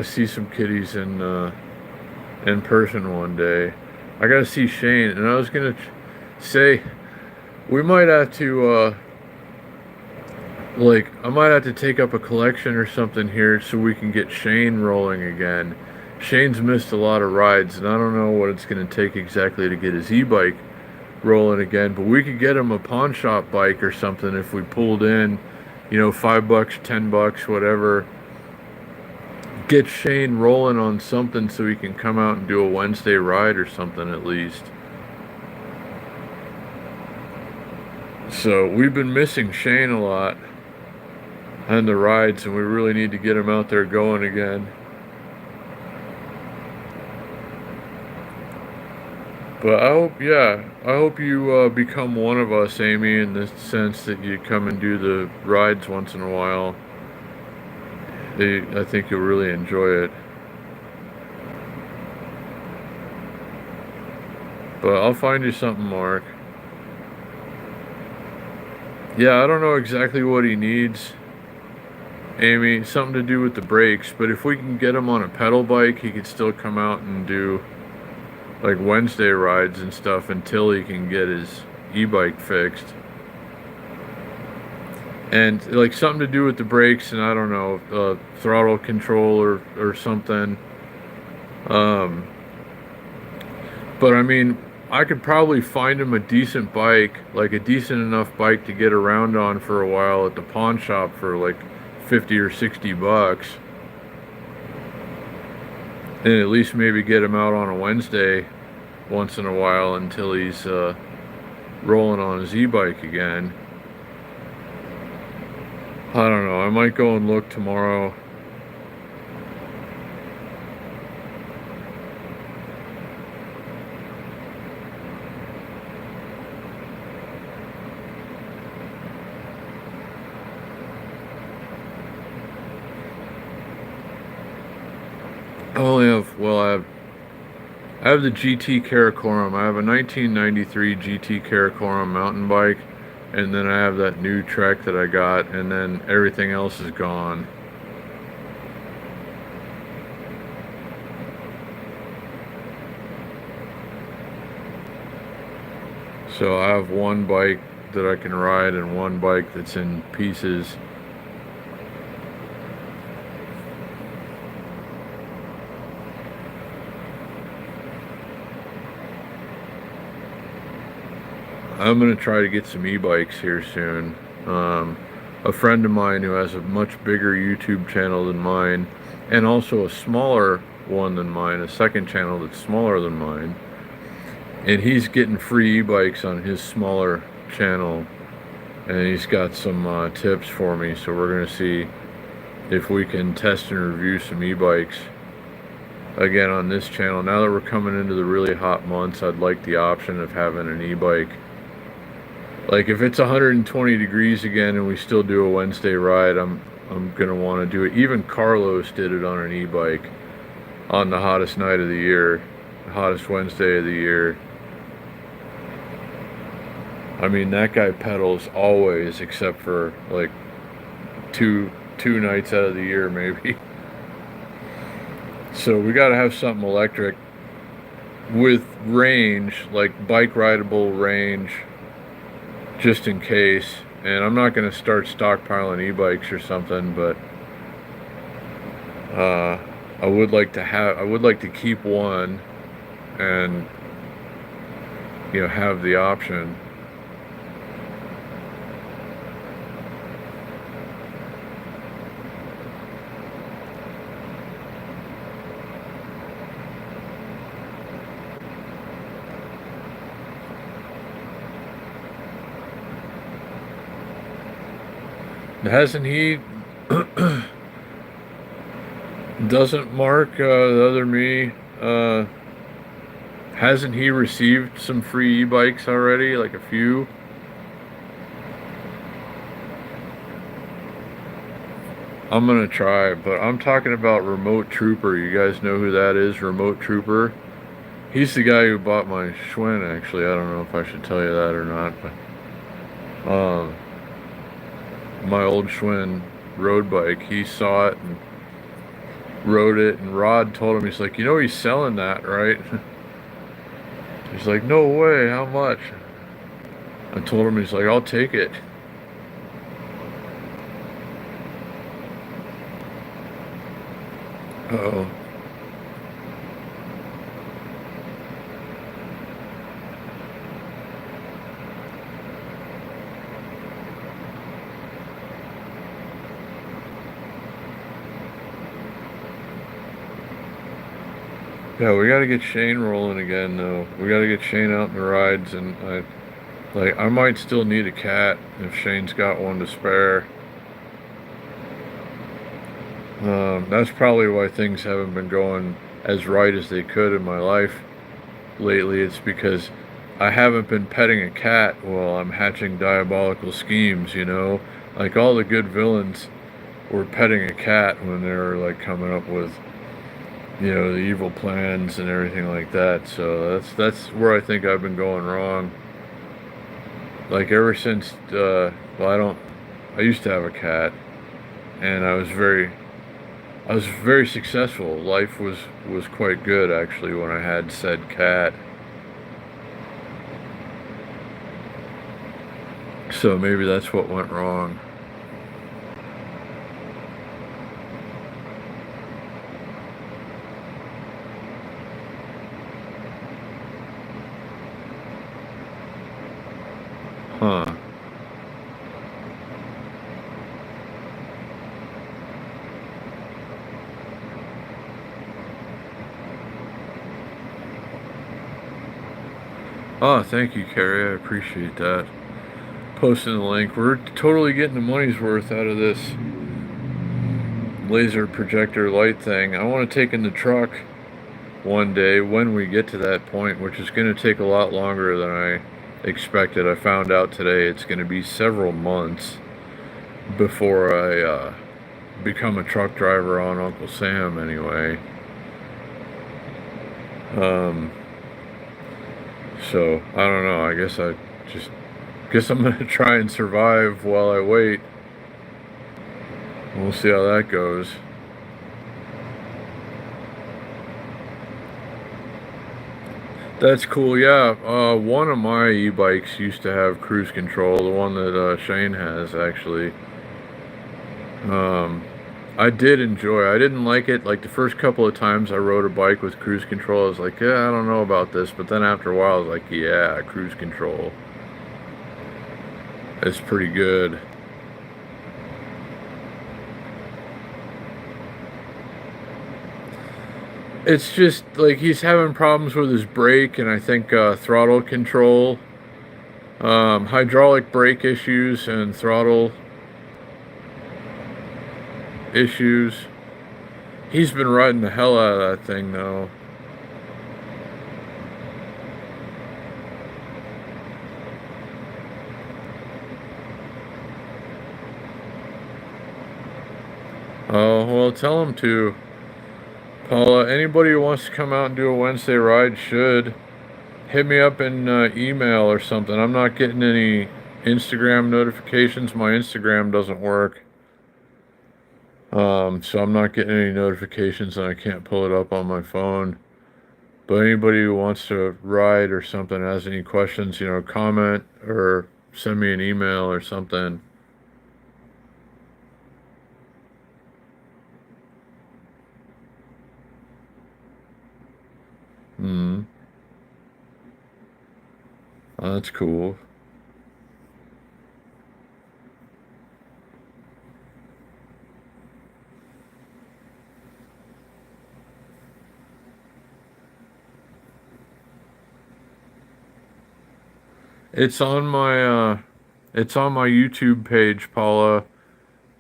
see some kitties in person one day. I gotta see Shane, and I was gonna say we might have to I might have to take up a collection or something here so we can get Shane rolling again. Shane's missed a lot of rides, and I don't know what it's gonna take exactly to get his e-bike rolling again, but we could get him a pawn shop bike or something if we pulled in, $5, $10, whatever. Get Shane rolling on something so he can come out and do a Wednesday ride or something at least. So we've been missing Shane a lot on the rides, and we really need to get him out there going again. But I hope you become one of us, Amy, in the sense that you come and do the rides once in a while. I think you'll really enjoy it. But I'll find you something, Mark. Yeah, I don't know exactly what he needs, Amy. Something to do with the brakes. But if we can get him on a pedal bike, he could still come out and do like Wednesday rides and stuff until he can get his e-bike fixed. And like something to do with the brakes, and I don't know, throttle control or something. But I mean, I could probably find him a decent bike, like a decent enough bike to get around on for a while at the pawn shop for like 50 or 60 bucks. And at least maybe get him out on a Wednesday once in a while until he's rolling on his e-bike again. I don't know. I might go and look tomorrow. I only have, well, I have the GT Karakoram. I have a 1993 GT Karakoram mountain bike, and then I have that new Trek that I got, and then everything else is gone. So I have one bike that I can ride and one bike that's in pieces. I'm gonna try to get some e-bikes here soon. A friend of mine who has a much bigger YouTube channel than mine, and also a smaller one than mine, a second channel that's smaller than mine, and he's getting free e-bikes on his smaller channel, and he's got some tips for me. So we're gonna see if we can test and review some e-bikes again on this channel. Now that we're coming into the really hot months, I'd like the option of having an e-bike. Like if it's 120 degrees again and we still do a Wednesday ride, I'm gonna want to do it. Even Carlos did it on an e-bike on the hottest night of the year, the hottest Wednesday of the year. I mean, that guy pedals always, except for like two nights out of the year maybe. So we got to have something electric with range, like bike rideable range, just in case. And I'm not going to start stockpiling e-bikes or something, but I would like to keep one and, you know, have the option. Hasn't he, doesn't Mark, the other me, hasn't he received some free e-bikes already, like a few? I'm gonna try, but I'm talking about Remote Trooper. You guys know who that is, Remote Trooper? He's the guy who bought my Schwinn, actually. I don't know if I should tell you that or not, but my old Schwinn road bike, he saw it and rode it, and Rod told him, he's like, you know he's selling that, right? He's like, no way, how much? I told him, he's like, I'll take it. Uh-oh. Yeah, we gotta get Shane rolling again, though. We gotta get Shane out in the rides, and I might still need a cat if Shane's got one to spare. That's probably why things haven't been going as right as they could in my life lately. It's because I haven't been petting a cat while I'm hatching diabolical schemes, you know? Like all the good villains were petting a cat when they were like coming up with, you know, the evil plans and everything like that. So that's where I think I've been going wrong. Like ever since, I used to have a cat, and I was very successful. Life was quite good actually when I had said cat. So maybe that's what went wrong. Huh. Oh, thank you, Carrie. I appreciate that. posting the link. We're totally getting the money's worth out of this laser projector light thing. I want to take in the truck one day when we get to that point, which is going to take a lot longer than I expected. I found out today it's going to be several months before I become a truck driver on Uncle Sam anyway. So I don't know. I guess I'm gonna try and survive while I wait. We'll see how that goes. That's cool. Yeah. One of my e-bikes used to have cruise control. The one that Shane has actually. I did enjoy. I didn't like it. Like the first couple of times I rode a bike with cruise control, I was like, yeah, I don't know about this. But then after a while, I was like, yeah, cruise control. It's pretty good. It's just like he's having problems with his brake and I think throttle control, hydraulic brake issues, and throttle issues. He's been riding the hell out of that thing though. Oh, well, tell him to. Paula, anybody who wants to come out and do a Wednesday ride should hit me up in email or something. I'm not getting any Instagram notifications. My Instagram doesn't work. So I'm not getting any notifications and I can't pull it up on my phone. But anybody who wants to ride or something, has any questions, comment or send me an email or something. Oh, that's cool. It's on my YouTube page, Paula,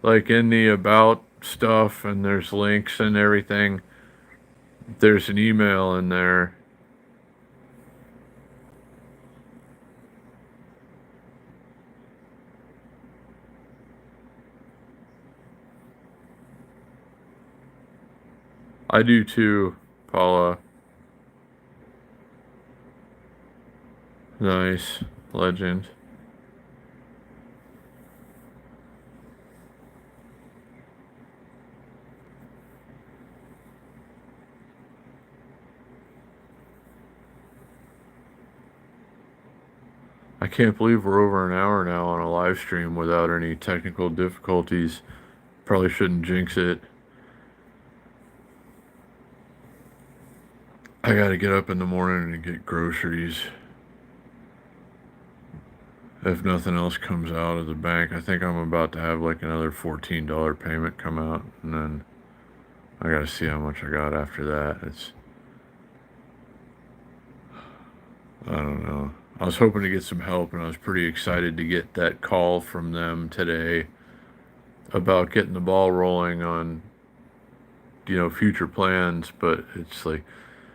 like in the about stuff, and there's links and everything. There's an email in there. I do too, Paula. Nice. Legend. I can't believe we're over an hour now on a live stream without any technical difficulties. Probably shouldn't jinx it. I gotta get up in the morning and get groceries. If nothing else comes out of the bank, I think I'm about to have like another $14 payment come out, and then I gotta see how much I got after that. I don't know. I was hoping to get some help, and I was pretty excited to get that call from them today about getting the ball rolling on, future plans. But it's like,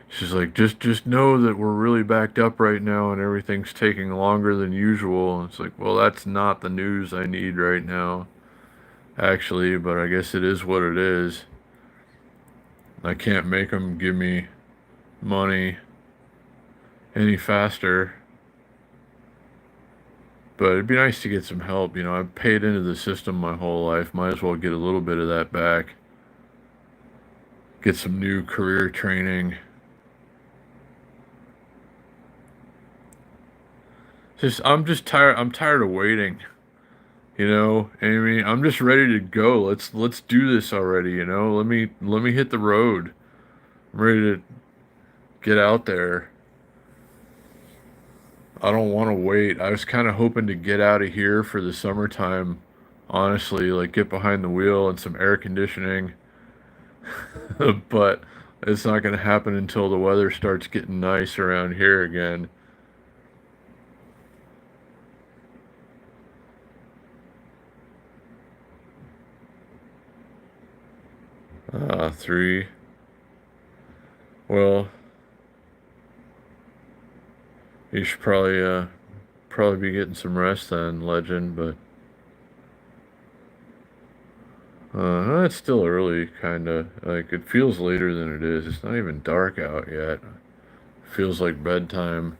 she's like, just know that we're really backed up right now, and everything's taking longer than usual. And it's like, well, that's not the news I need right now, actually. But I guess it is what it is. I can't make them give me money any faster. But it'd be nice to get some help. I've paid into the system my whole life. Might as well get a little bit of that back. Get some new career training. I'm just tired. I'm tired of waiting. Amy, I'm just ready to go. Let's do this already. Let me hit the road. I'm ready to get out there. I don't want to wait. I was kind of hoping to get out of here for the summertime, honestly, like get behind the wheel and some air conditioning. But it's not going to happen until the weather starts getting nice around here again. 3. Well, you should probably be getting some rest then, Legend, but it's still early, kinda. Like, it feels later than it is. It's not even dark out yet. Feels like bedtime.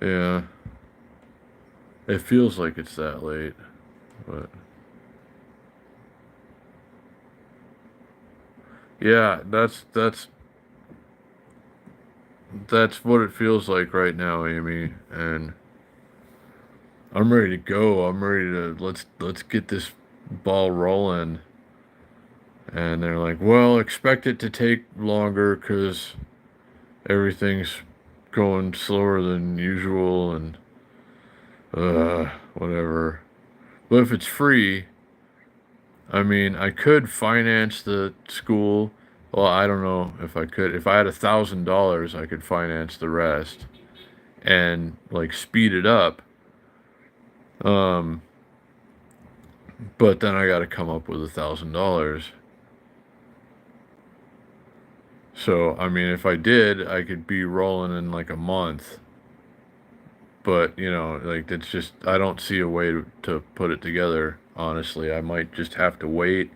Yeah, it feels like it's that late, but yeah, that's what it feels like right now, Amy, and I'm ready to go. I'm ready to let's get this ball rolling. And they're like, "Well, expect it to take longer cuz everything's going slower than usual and whatever." But if it's free, I mean, I could finance the school. Well, I don't know if I could. If I had $1,000, I could finance the rest and like speed it up. Um, but then I got to come up with $1,000. So, I mean, if I did, I could be rolling in like a month. But, like it's just I don't see a way to put it together, honestly. I might just have to wait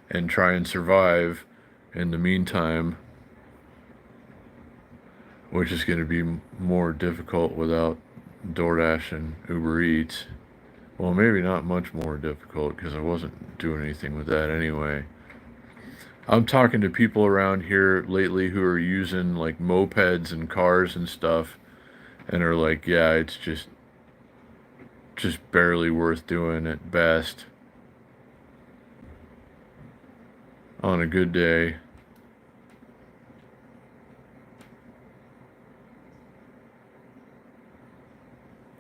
and try and survive in the meantime, which is going to be more difficult without DoorDash and Uber Eats. Well, maybe not much more difficult because I wasn't doing anything with that anyway. I'm talking to people around here lately who are using like mopeds and cars and stuff and are like, yeah, it's just barely worth doing at best on a good day.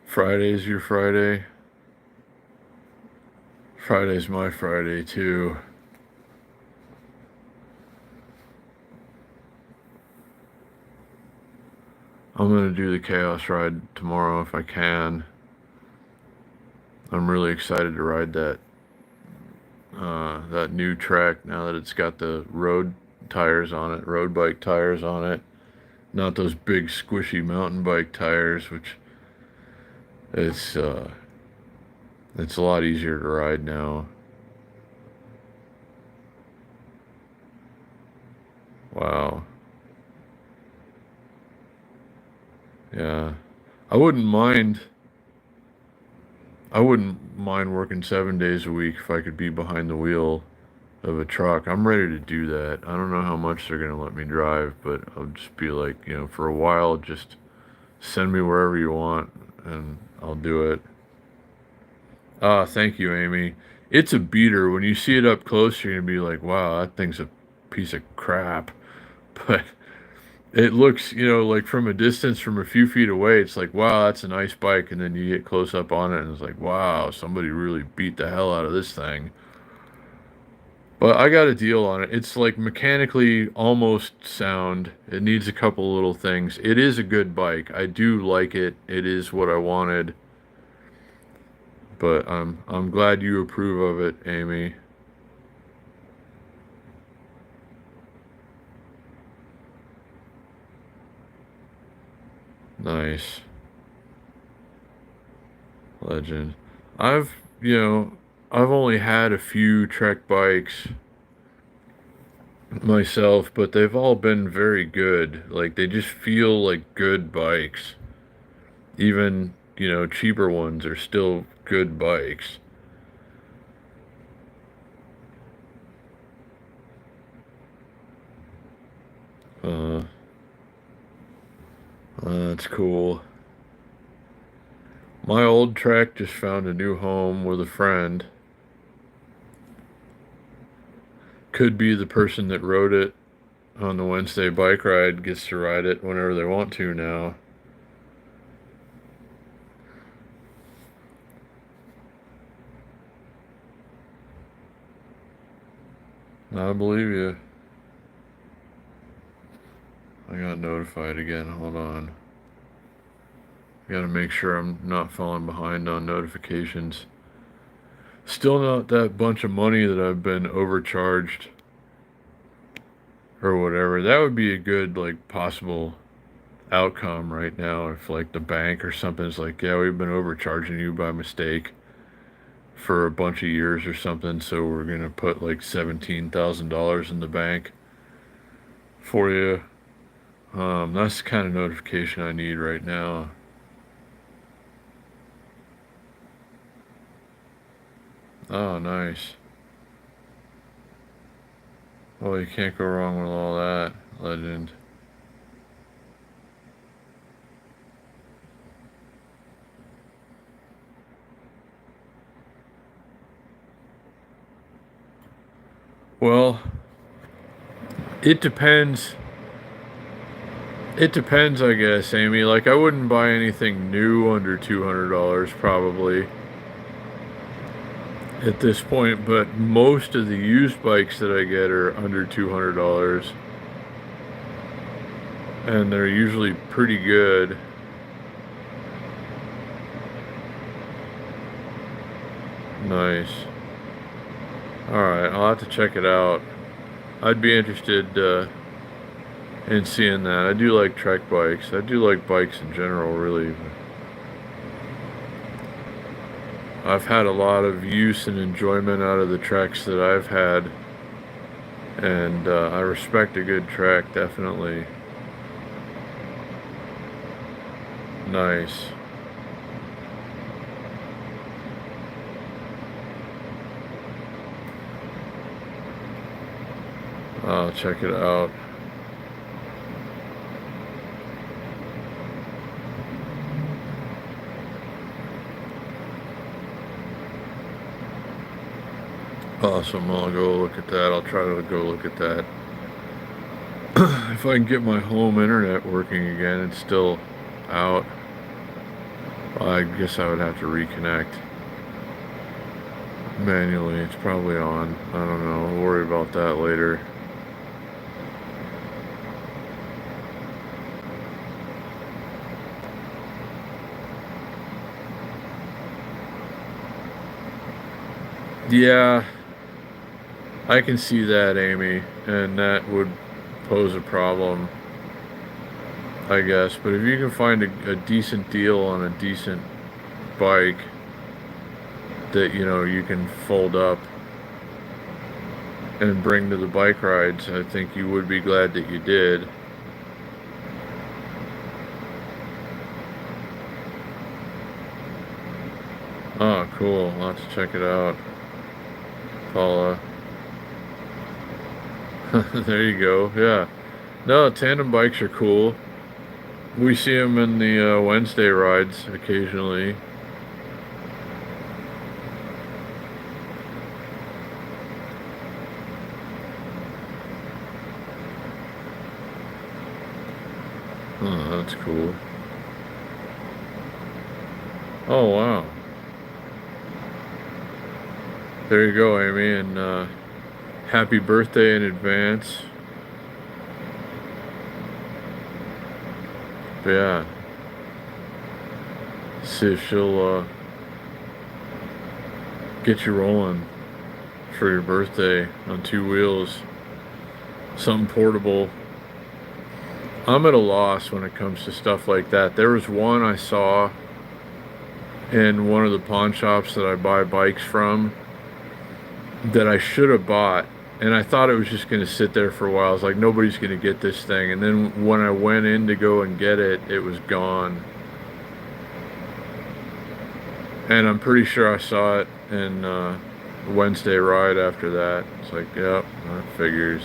Friday's your Friday. Friday's my Friday too. I'm gonna do the Chaos ride tomorrow if I can. I'm really excited to ride that new track now that it's got the road tires on it, road bike tires on it, not those big squishy mountain bike tires, which it's it's a lot easier to ride now. Wow. Yeah. I wouldn't mind I wouldn't mind working 7 days a week if I could be behind the wheel of a truck. I'm ready to do that. I don't know how much they're gonna let me drive, but I'll just be like, for a while, just send me wherever you want, and I'll do it. Ah, thank you, Amy. It's a beater. When you see it up close, you're gonna be like, wow, that thing's a piece of crap. But it looks, like from a distance, from a few feet away, it's like, wow, that's a nice bike. And then you get close up on it, and it's like, wow, somebody really beat the hell out of this thing. But I got a deal on it. It's like mechanically almost sound. It needs a couple little things. It is a good bike. I do like it. It is what I wanted. But I'm glad you approve of it, Amy. Nice. Legend. I've, you know, I've only had a few Trek bikes myself, but they've all been very good. Like they just feel like good bikes. Even, cheaper ones are still good bikes. Uh, that's cool. My old Trek just found a new home with a friend. Could be the person that rode it on the Wednesday bike ride gets to ride it whenever they want to now. I believe you. I got notified again. Hold on. Gotta make sure I'm not falling behind on notifications. Still not that bunch of money that I've been overcharged or whatever. That would be a good, like, possible outcome right now if, like, the bank or something is like, yeah, we've been overcharging you by mistake for a bunch of years or something, so we're gonna put like $17,000 in the bank for you. That's the kind of notification I need right now. Oh, nice. Well, you can't go wrong with all that, legend. Well, it depends. It depends, I guess, Amy. Like, I wouldn't buy anything new under $200 probably at this point, but most of the used bikes that I get are under $200, and they're usually pretty good. Nice. Alright, I'll have to check it out. I'd be interested in seeing that. I do like trek bikes. I do like bikes in general, really. I've had a lot of use and enjoyment out of the treks that I've had, and I respect a good trek, definitely. Nice. I'll check it out. Awesome, I'll go look at that. I'll try to go look at that. If I can get my home internet working again, it's still out. I guess I would have to reconnect manually. It's probably on. I don't know. I'll worry about that later. Yeah, I can see that, Amy, and that would pose a problem, I guess. But if you can find a decent deal on a decent bike that, you know, you can fold up and bring to the bike rides, I think you would be glad that you did. Oh, cool. I'll have to check it out, Paula. There you go. Yeah. No, tandem bikes are cool. We see them in the Wednesday rides occasionally. Oh, that's cool. Oh, wow. There you go, Amy, and happy birthday in advance. But yeah, see if she'll get you rolling for your birthday on two wheels. Something portable. I'm at a loss when it comes to stuff like that. There was one I saw in one of the pawn shops that I buy bikes from that I should have bought, and I thought it was just going to sit there for a while. I was like, nobody's going to get this thing. And then when I went in to go and get it, it was gone. And I'm pretty sure I saw it in Wednesday ride after that. It's like, yep, that figures.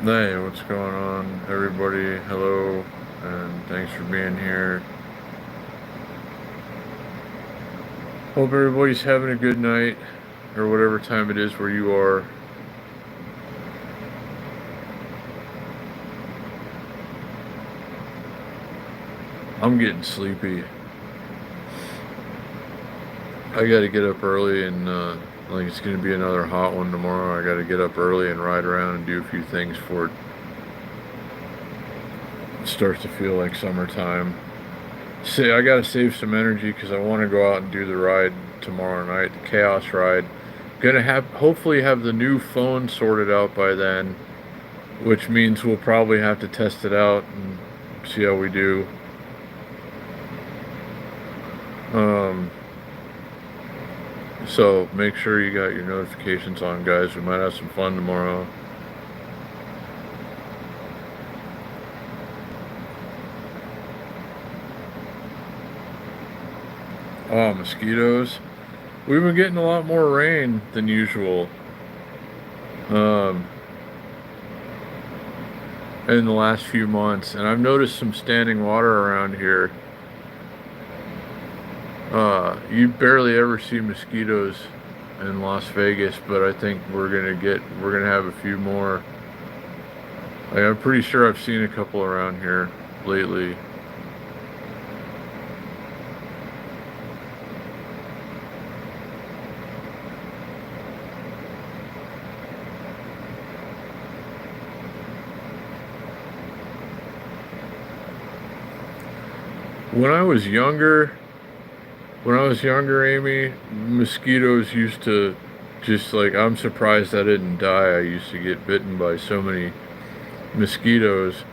Hey, what's going on, everybody? Hello, and thanks for being here. Hope everybody's having a good night, or whatever time it is where you are. I'm getting sleepy. I gotta get up early, and like, it's gonna be another hot one tomorrow. I gotta get up early and ride around and do a few things for it starts to feel like summertime. Say I gotta save some energy because I want to go out and do the ride tomorrow night, the Chaos ride. Gonna hopefully have the new phone sorted out by then, which means we'll probably have to test it out and see how we do. So make sure you got your notifications on, guys. We might have some fun tomorrow. Oh, mosquitoes. We've been getting a lot more rain than usual. In the last few months, and I've noticed some standing water around here. You barely ever see mosquitoes in Las Vegas, but I think we're gonna have a few more. Like, I'm pretty sure I've seen a couple around here lately. When I was younger, Amy, mosquitoes used to just like, I'm surprised I didn't die. I used to get bitten by so many mosquitoes.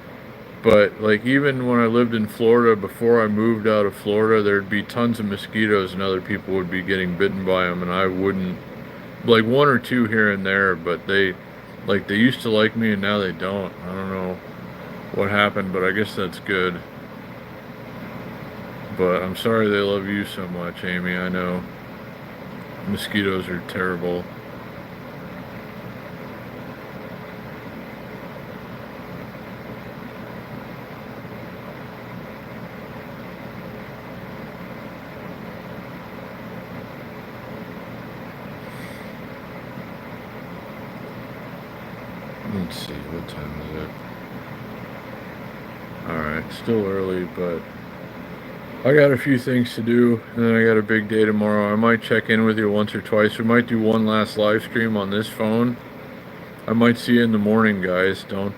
But like, even when I lived in Florida, before I moved out of Florida, there'd be tons of mosquitoes and other people would be getting bitten by them, and I wouldn't. Like, one or two here and there, but they used to like me and now they don't. I don't know what happened, but I guess that's good. But I'm sorry they love you so much, Amy. I know mosquitoes are terrible. Let's see, what time is it? Alright, still early, but I got a few things to do, and then I got a big day tomorrow. I might check in with you once or twice. We might do one last live stream on this phone. I might see you in the morning, guys. Don't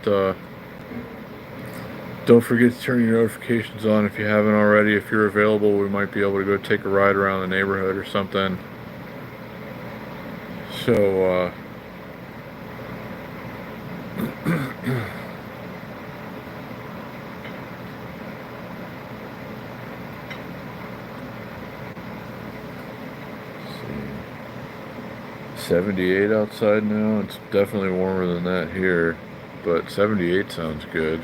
forget to turn your notifications on if you haven't already. If you're available, we might be able to go take a ride around the neighborhood or something. So, 78 outside now. It's definitely warmer than that here, but 78 sounds good.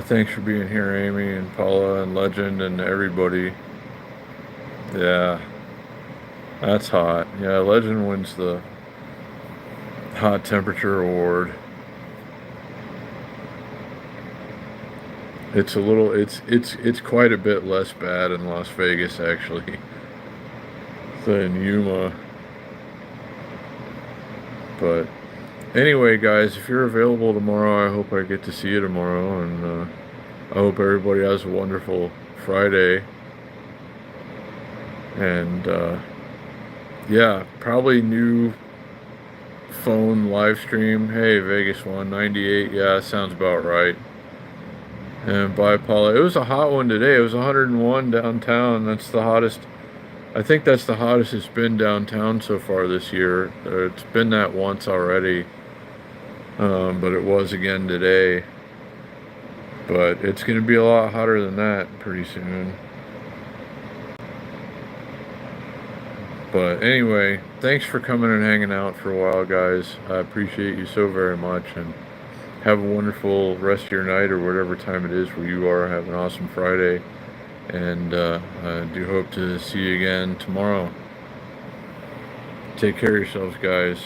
Thanks for being here, Amy and Paula and Legend and everybody. Yeah, that's hot. Yeah, Legend wins the hot temperature award. It's a little, it's quite a bit less bad in Las Vegas, actually, than Yuma. But anyway, guys, if you're available tomorrow, I hope I get to see you tomorrow, and I hope everybody has a wonderful Friday. And yeah, probably new phone live stream. Hey, Vegas 198. Yeah, sounds about right. And bye, Paula. It was a hot one today. It was 101 downtown. That's the hottest. I think that's the hottest it's been downtown so far this year. It's been that once already, but it was again today. But it's going to be a lot hotter than that pretty soon. But anyway, thanks for coming and hanging out for a while, guys. I appreciate you so very much, and have a wonderful rest of your night or whatever time it is where you are. Have an awesome Friday, and I do hope to see you again tomorrow. Take care of yourselves, guys.